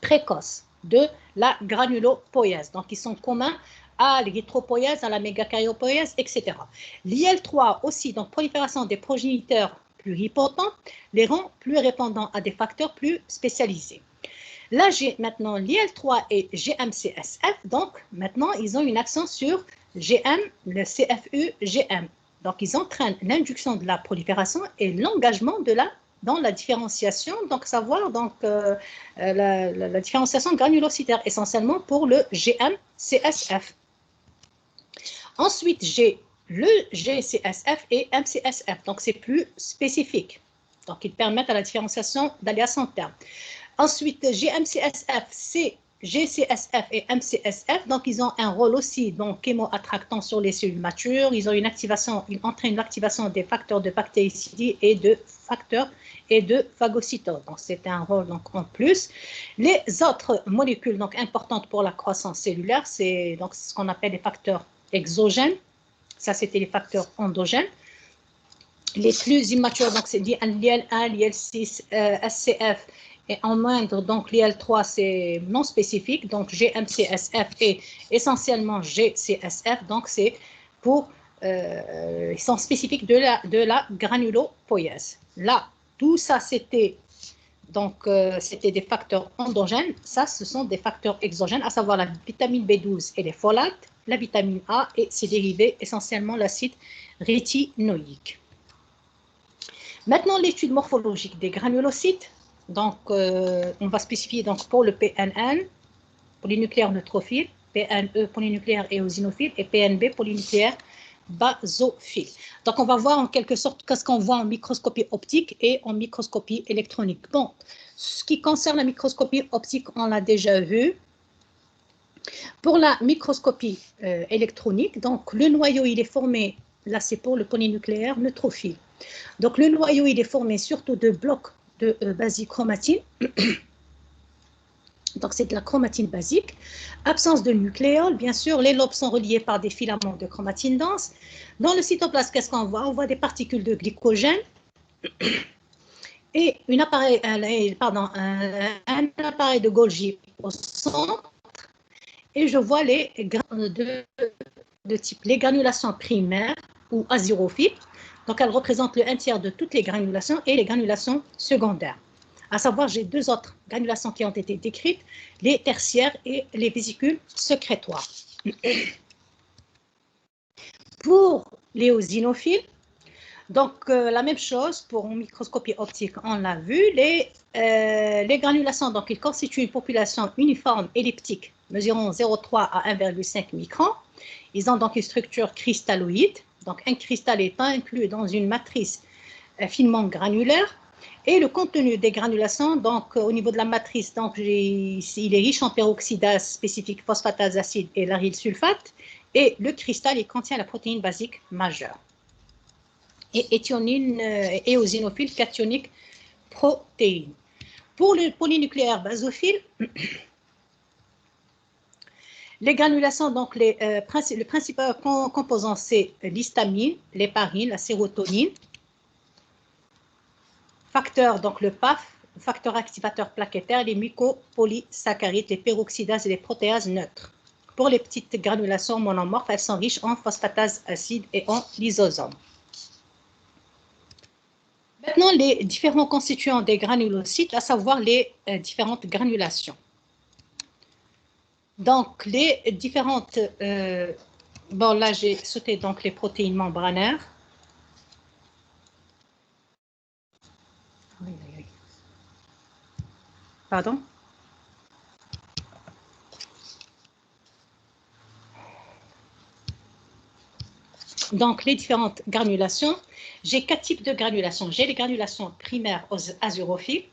précoces de la granulopoïèse. Donc, ils sont communs à l'érythropoïèse, à la mégakaryopoïèse, etc. L'IL3 aussi, donc prolifération des progéniteurs pluripotents, les rend plus répondants à des facteurs plus spécialisés. Là, j'ai maintenant l'IL3 et GM-CSF, donc maintenant, ils ont une action sur GM, le CFU-GM. Donc, ils entraînent l'induction de la prolifération et l'engagement dans la différenciation, donc savoir la différenciation granulocytaire, essentiellement pour le GM-CSF. Ensuite, j'ai le GCSF et MCSF, donc c'est plus spécifique. Donc, ils permettent à la différenciation d'aller à son terme. Ensuite, GMCSF, GCSF et MCSF, donc ils ont un rôle aussi donc chémoattractant sur les cellules matures. Ils entraînent l'activation des facteurs de bactéricidie et de facteurs et de phagocytose. Donc c'est un rôle donc en plus. Les autres molécules donc importantes pour la croissance cellulaire, c'est donc ce qu'on appelle les facteurs exogènes. Ça, c'était les facteurs endogènes. Les plus immatures, donc c'est l'IL1, l'IL6, SCF, et en moindre, donc l'IL3, c'est non spécifique, donc GMCSF et essentiellement GCSF, donc c'est pour, ils sont spécifiques de la granulopoïèse. Là, tout ça, c'était des facteurs endogènes, ça, ce sont des facteurs exogènes, à savoir la vitamine B12 et les folates, la vitamine A et ses dérivés, essentiellement l'acide rétinoïque. Maintenant, l'étude morphologique des granulocytes. Donc, on va spécifier donc, pour le PNN, polynucléaire neutrophile, PNE, polynucléaire éosinophiles, et PNB, polynucléaire basophile. Donc, on va voir en quelque sorte ce qu'on voit en microscopie optique et en microscopie électronique. Bon, ce qui concerne la microscopie optique, on l'a déjà vu. Pour la microscopie électronique, donc le noyau, il est formé, là c'est pour le polynucléaire neutrophile. Donc, le noyau, il est formé surtout de blocs de basichromatine. Donc, c'est de la chromatine basique. Absence de nucléole, bien sûr. Les lobes sont reliés par des filaments de chromatine dense. Dans le cytoplasme, qu'est-ce qu'on voit? On voit des particules de glycogène et un appareil de Golgi au centre. Et je vois les de type les granulations primaires ou azurophiles. Donc, elles représentent le 1/3 de toutes les granulations et les granulations secondaires. À savoir, j'ai deux autres granulations qui ont été décrites, les tertiaires et les vésicules sécrétoires. Pour les eosinophiles, donc la même chose pour une microscopie optique, on l'a vu. Les granulations, donc, ils constituent une population uniforme elliptique mesurant 0,3 à 1,5 microns. Ils ont donc une structure cristalloïde. Donc, un cristal est inclus dans une matrice finement granulaire. Et le contenu des granulations, donc au niveau de la matrice, donc, il est riche en peroxydase spécifique, phosphatase acide et l'aryl sulfate. Et le cristal, il contient la protéine basique majeure. Et éthionine, éosinophile, cationique, protéine. Pour le polynucléaire basophile, les granulations, donc le principal composant, c'est l'histamine, l'héparine, la sérotonine. Facteur, donc le PAF, facteur activateur plaquettaire, les mucopolysaccharides, les peroxydases et les protéases neutres. Pour les petites granulations monomorphes, elles sont riches en phosphatase acide et en lysosome. Maintenant, les différents constituants des granulocytes, à savoir les différentes granulations. Donc, les différentes Bon, là, j'ai sauté donc les protéines membranaires. Pardon? Donc, les différentes granulations. J'ai 4 types de granulations. J'ai les granulations primaires aux azurophiles,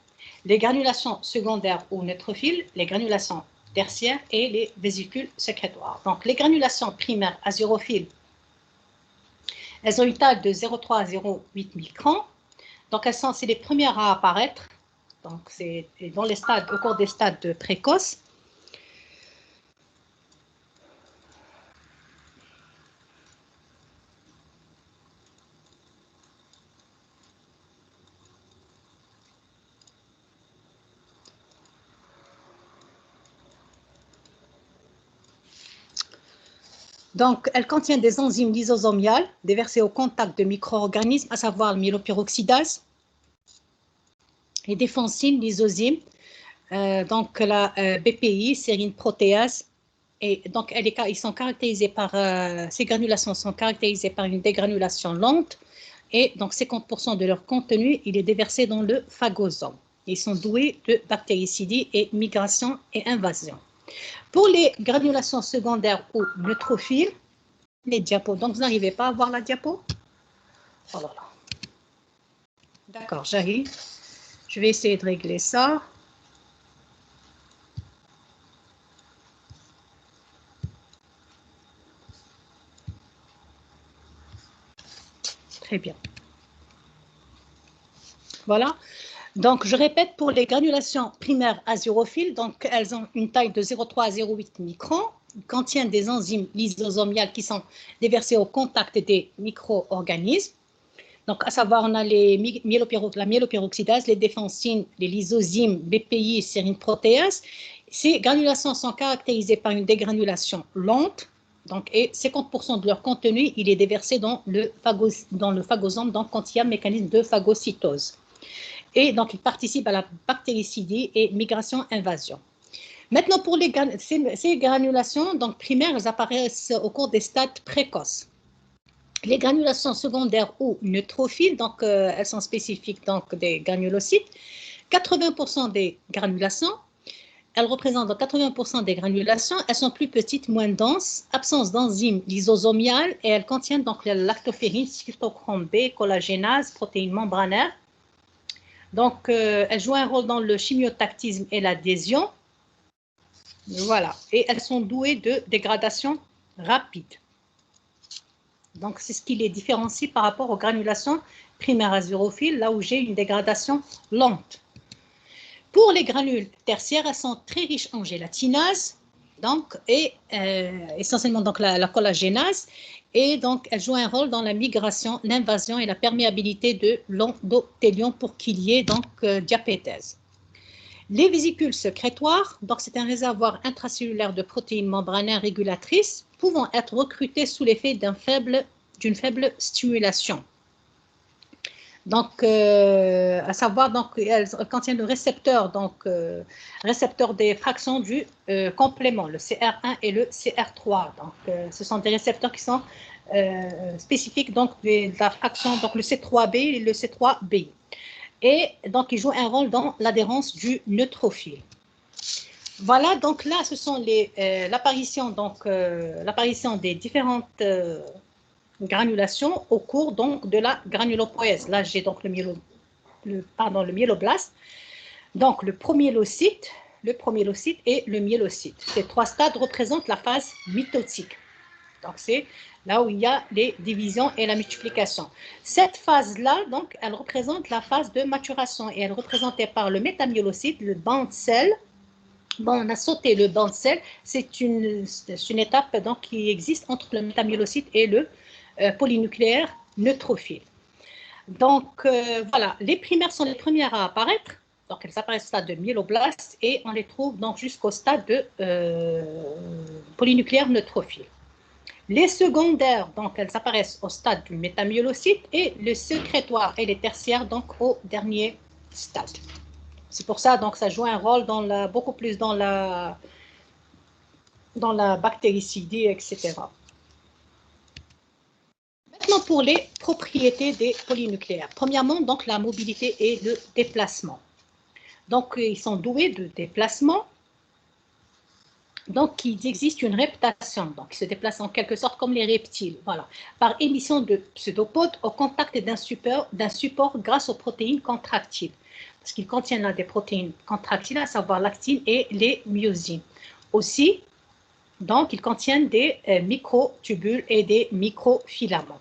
les granulations secondaires aux neutrophiles, les granulations tertiaires et les vésicules sécrétoires. Donc, les granulations primaires azurophiles, elles ont une taille de 0,3 à 0,8 microns. Donc, c'est les premières à apparaître. Donc, c'est dans les stades, au cours des stades précoces. Donc, elle contient des enzymes lysosomiales déversées au contact de micro-organismes, à savoir le myélopyroxydase, les défensines, lysozymes, donc la BPI, sérine protéase. Et donc, ils sont caractérisés par, ces granulations sont caractérisées par une dégranulation lente. Et donc, 50% de leur contenu, il est déversé dans le phagosome. Ils sont doués de bactéricidie et migration et invasion. Pour les granulations secondaires ou neutrophiles, les diapos. Donc, vous n'arrivez pas à voir la diapo? Oh là là. D'accord, j'arrive. Je vais essayer de régler ça. Très bien. Voilà. Donc, je répète, pour les granulations primaires azurophiles, donc elles ont une taille de 0,3 à 0,8 microns, contiennent des enzymes lysosomiales qui sont déversées au contact des micro-organismes. Donc, à savoir, on a la myélopyroxydase, les défensines, les lysozymes, BPI et sérine protéase. Ces granulations sont caractérisées par une dégranulation lente, donc, et 50% de leur contenu, il est déversé dans le phagosome, donc quand il y a un mécanisme de phagocytose. Et donc, ils participent à la bactéricidie et migration-invasion. Maintenant, pour ces granulations donc, primaires, elles apparaissent au cours des stades précoces. Les granulations secondaires ou neutrophiles, donc elles sont spécifiques donc, des granulocytes. 80% des granulations, elles représentent donc 80% des granulations, elles sont plus petites, moins denses, absence d'enzymes lysosomiales et elles contiennent donc la lactoferrine, cytochrome B, collagénase, protéines membranaires. Donc, elles jouent un rôle dans le chimiotactisme et l'adhésion. Voilà. Et elles sont douées de dégradation rapide. Donc, c'est ce qui les différencie par rapport aux granulations primaires azurophiles, là où j'ai une dégradation lente. Pour les granules tertiaires, elles sont très riches en gélatinase, donc, et essentiellement donc, la collagénase, et donc elles jouent un rôle dans la migration, l'invasion et la perméabilité de l'endothélium pour qu'il y ait donc diapétèse. Les vésicules sécrétoires, donc c'est un réservoir intracellulaire de protéines membranaires régulatrices pouvant être recrutées sous l'effet d'une faible stimulation. Donc, à savoir, donc, elles contiennent le récepteur, donc, récepteur des fractions du complément, le CR1 et le CR3. Donc, ce sont des récepteurs qui sont spécifiques donc, de la fraction, donc le C3b et le C3b. Et donc, ils jouent un rôle dans l'adhérence du neutrophile. Voilà, donc là, ce sont l'apparition des différentes granulation au cours donc de la granulopoïèse. Là, j'ai donc le myéloblaste. Donc, le promyélocyte et le myélocyte. Ces trois stades représentent la phase mitotique. Donc, c'est là où il y a les divisions et la multiplication. Cette phase-là, donc, elle représente la phase de maturation et elle est représentée par le métamyélocyte, le banc de sel. Bon, on a sauté le banc de sel. C'est une étape donc, qui existe entre le métamyélocyte et le polynucléaire neutrophile. Donc, voilà, les primaires sont les premières à apparaître. Donc, elles apparaissent au stade de myéloblaste et on les trouve donc jusqu'au stade de polynucléaire neutrophile. Les secondaires, donc, elles apparaissent au stade du métamyélocyte et le sécrétoire et les tertiaires, donc, au dernier stade. C'est pour ça, donc, ça joue un rôle beaucoup plus dans la bactéricidie, etc. Maintenant, pour les propriétés des polynucléaires. Premièrement, donc, la mobilité et le déplacement. Donc, ils sont doués de déplacement. Donc, il existe une reptation. Donc, ils se déplacent en quelque sorte comme les reptiles. Voilà. Par émission de pseudopodes au contact d'un support grâce aux protéines contractiles. Parce qu'ils contiennent là des protéines contractiles, à savoir l'actine et les myosines. Aussi, donc, ils contiennent des microtubules et des microfilaments.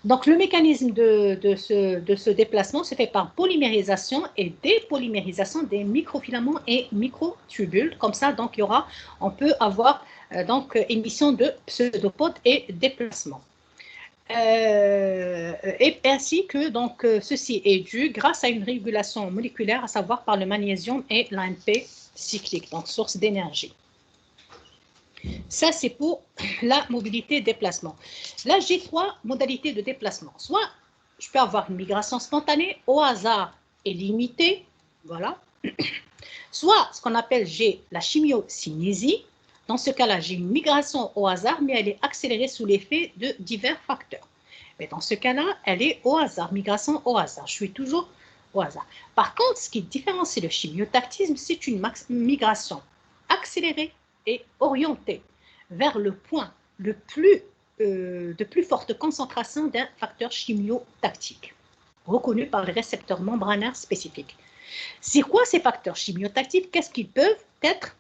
Donc, le mécanisme de ce déplacement se fait par polymérisation et dépolymérisation des microfilaments et microtubules. Comme ça, donc, on peut avoir donc, émission de pseudopodes et déplacement. Et ainsi que donc, ceci est dû grâce à une régulation moléculaire, à savoir par le magnésium et l'AMP cyclique, donc source d'énergie. Ça, c'est pour la mobilité déplacement. Là, j'ai trois modalités de déplacement. Soit je peux avoir une migration spontanée au hasard et limitée, voilà. Soit ce qu'on appelle j'ai la chimiocinésie. Dans ce cas-là, j'ai une migration au hasard, mais elle est accélérée sous l'effet de divers facteurs. Mais dans ce cas-là, elle est au hasard, migration au hasard. Je suis toujours au hasard. Par contre, ce qui différencie le chimiotactisme, c'est une migration accélérée et orientée vers le point de plus forte concentration d'un facteur chimiotactique, reconnu par les récepteurs membranaires spécifiques. C'est quoi ces facteurs chimiotactiques? Qu'est-ce qu'ils peuvent être?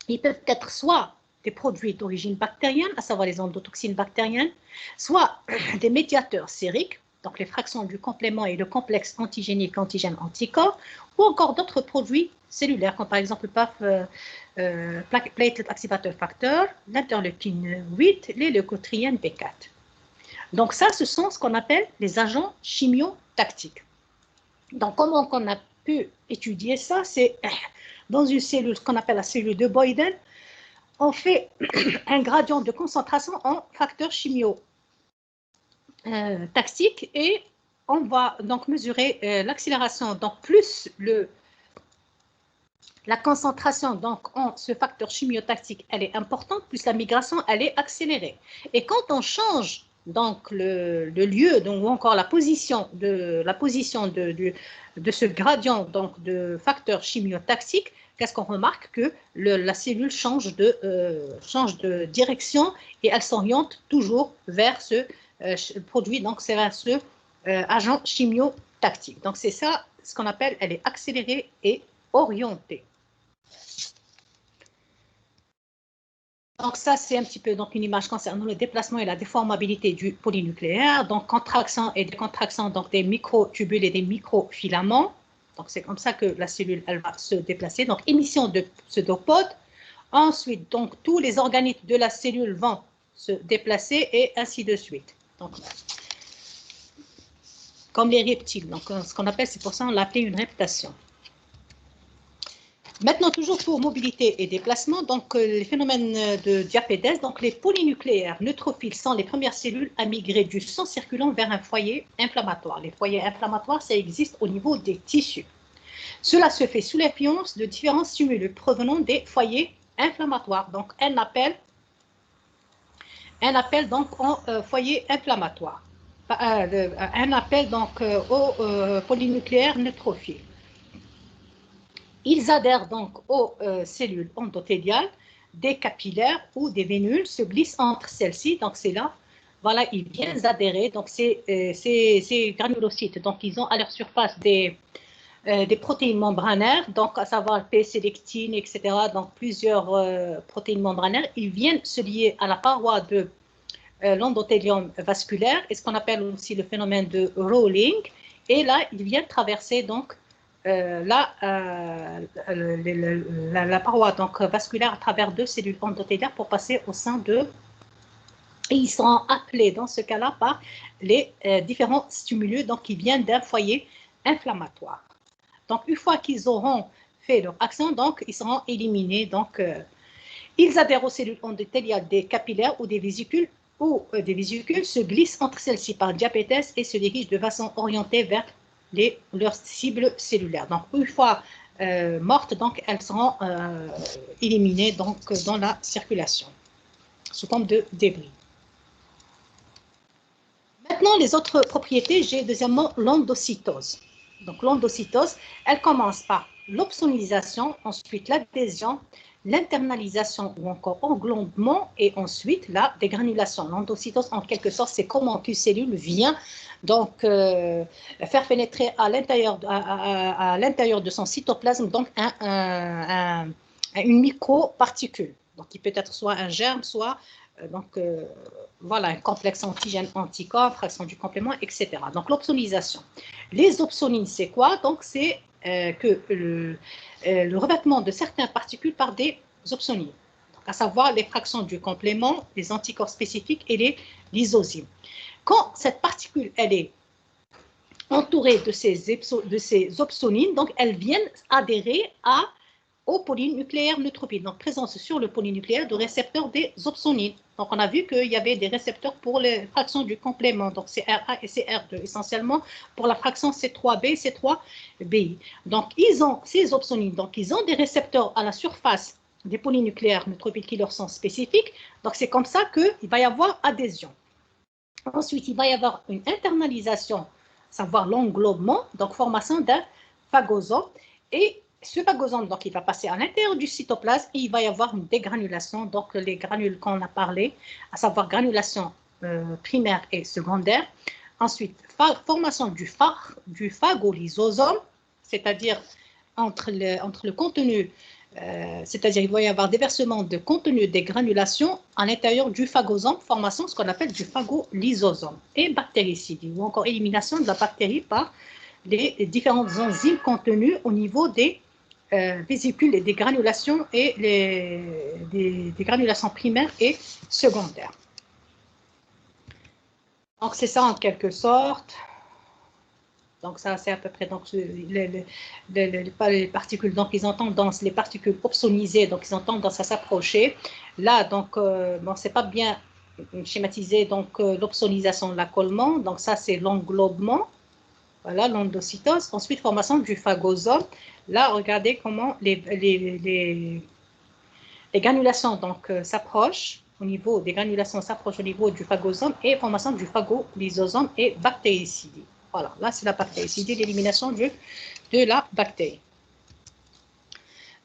Ils peuvent être soit des produits d'origine bactérienne, à savoir les endotoxines bactériennes, soit des médiateurs sériques, donc les fractions du complément et le complexe antigénique antigène-anticorps, ou encore d'autres produits cellulaires, comme par exemple le platelet activateur facteur, l'interleukine 8, les leucotriènes B4. Donc ça, ce sont ce qu'on appelle les agents chimiotactiques. Donc comment on a pu étudier ça? C'est dans une cellule, ce qu'on appelle la cellule de Boyden, on fait un gradient de concentration en facteurs chimiotactiques et on va donc mesurer l'accélération, donc plus la concentration donc en ce facteur chimiotactique, elle est importante, plus la migration, elle est accélérée. Et quand on change donc le lieu, donc, ou encore la position de ce gradient donc de facteur chimiotactique, qu'est-ce qu'on remarque? Que la cellule change de direction et elle s'oriente toujours vers ce produit, donc c'est vers ce agent chimiotactique. Donc c'est ça ce qu'on appelle, elle est accélérée et orientée. Donc ça, c'est un petit peu donc, une image concernant le déplacement et la déformabilité du polynucléaire. Donc contraction et décontraction donc, des microtubules et des microfilaments. Donc c'est comme ça que la cellule elle va se déplacer. Donc émission de pseudopodes. Ensuite, donc tous les organites de la cellule vont se déplacer et ainsi de suite. Donc, comme les reptiles. Donc ce qu'on appelle, c'est pour ça on l'appelle une reptation. Maintenant, toujours pour mobilité et déplacement, donc les phénomènes de diapédèse, donc les polynucléaires neutrophiles sont les premières cellules à migrer du sang circulant vers un foyer inflammatoire. Les foyers inflammatoires, ça existe au niveau des tissus. Cela se fait sous l'influence de différents stimulus provenant des foyers inflammatoires. Donc, un appel donc en foyer inflammatoire. Un appel donc aux polynucléaires neutrophiles. Ils adhèrent donc aux cellules endothéliales, des capillaires ou des vénules se glissent entre celles-ci. Donc c'est là, voilà, ils viennent adhérer. Donc ces granulocytes, donc ils ont à leur surface des protéines membranaires, donc à savoir P-sélectine, etc. Donc plusieurs protéines membranaires. Ils viennent se lier à la paroi de l'endothélium vasculaire, et ce qu'on appelle aussi le phénomène de rolling. Et là, ils viennent traverser donc la paroi donc, vasculaire à travers deux cellules endothéliales pour passer au sein de... Et ils seront appelés dans ce cas-là par les différents stimulus donc, qui viennent d'un foyer inflammatoire. Donc, une fois qu'ils auront fait leur action, donc, ils seront éliminés. Donc, ils adhèrent aux cellules endothéliales des capillaires ou des vésicules se glissent entre celles-ci par diapédèse et se dirigent de façon orientée vers leurs cibles cellulaires. Donc, une fois mortes, donc, elles seront éliminées donc, dans la circulation sous forme de débris. Maintenant, les autres propriétés, j'ai deuxièmement l'endocytose. Donc, l'endocytose, elle commence par l'opsonalisation, ensuite l'adhésion, l'internalisation ou encore englobement et ensuite la dégranulation. L'endocytose, en quelque sorte, c'est comment une cellule vient donc faire pénétrer à l'intérieur de son cytoplasme donc une microparticule. Donc, qui peut être soit un germe, soit voilà, un complexe antigène-anticorps, fraction du complément, etc. Donc, l'opsonisation. Les opsonines, c'est quoi? Donc, c'est que le revêtement de certaines particules par des opsonines, à savoir les fractions du complément, les anticorps spécifiques et les lysosymes. Quand cette particule, elle est entourée de ces opsonines, donc elles viennent adhérer au polynucléaire neutropile, donc présence sur le polynucléaire de récepteurs des opsonines. Donc, on a vu qu'il y avait des récepteurs pour les fractions du complément, donc CRA et CR2, essentiellement pour la fraction C3b, C3bi. Donc, ils ont ces opsonines, donc ils ont des récepteurs à la surface des polynucléaires neutropiles qui leur sont spécifiques. Donc, c'est comme ça qu'il va y avoir adhésion. Ensuite, il va y avoir une internalisation, savoir l'englobement, donc formation d'un phagosome. Et ce phagosome, donc, il va passer à l'intérieur du cytoplasme et il va y avoir une dégranulation, donc les granules qu'on a parlé, à savoir granulation primaire et secondaire. Ensuite, formation du phagolysosome, c'est-à-dire entre le contenu, c'est-à-dire il va y avoir déversement de contenu des granulations à l'intérieur du phagosome, formation ce qu'on appelle du phagolysosome, et bactéricidie, ou encore élimination de la bactérie par les différentes enzymes contenues au niveau des vésicules et des granulations et des granulations primaires et secondaires. Donc, c'est ça en quelque sorte. Donc, ça, c'est à peu près donc, les particules. Donc, ils ont tendance, les particules opsonisées, donc, ils ont tendance à s'approcher. Là, donc, bon, c'est pas bien schématisé, donc, l'opsonisation, l'accollement. Donc, ça, c'est l'englobement. Voilà, l'endocytose. Ensuite, formation du phagosome. Là, regardez comment les granulations s'approchent au niveau des granulations s'approchent au niveau du phagosome et formation du phagolysosome et bactéricidie. Voilà, là, c'est la bactéricidie, l'élimination de la bactérie.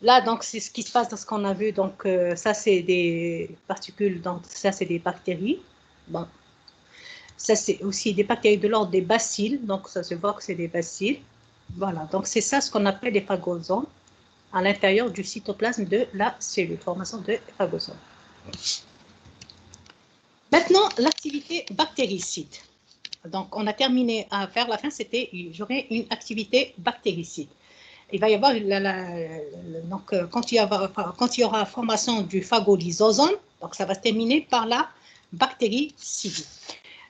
Là, donc, c'est ce qui se passe dans ce qu'on a vu. Donc, ça, c'est des particules. Donc, ça, c'est des bactéries. Bon. Ça, c'est aussi des bactéries de l'ordre des bacilles. Donc, ça se voit que c'est des bacilles. Voilà. Donc, c'est ça ce qu'on appelle les phagosomes à l'intérieur du cytoplasme de la cellule. Formation de phagosomes. Maintenant, l'activité bactéricide. Donc, on a terminé à faire la fin. C'était, j'aurais une activité bactéricide. Il va y avoir, donc, quand il y aura formation du phagolysosome, donc ça va se terminer par la bactéricidie.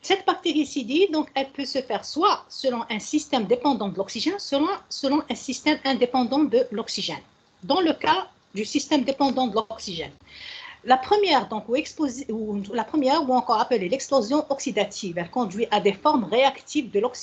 Cette bactéricidie, donc, elle peut se faire soit selon un système dépendant de l'oxygène, selon un système indépendant de l'oxygène. Dans le cas du système dépendant de l'oxygène, la première, donc, ou encore appelée l'explosion oxydative, elle conduit à des formes réactives de l'oxygène.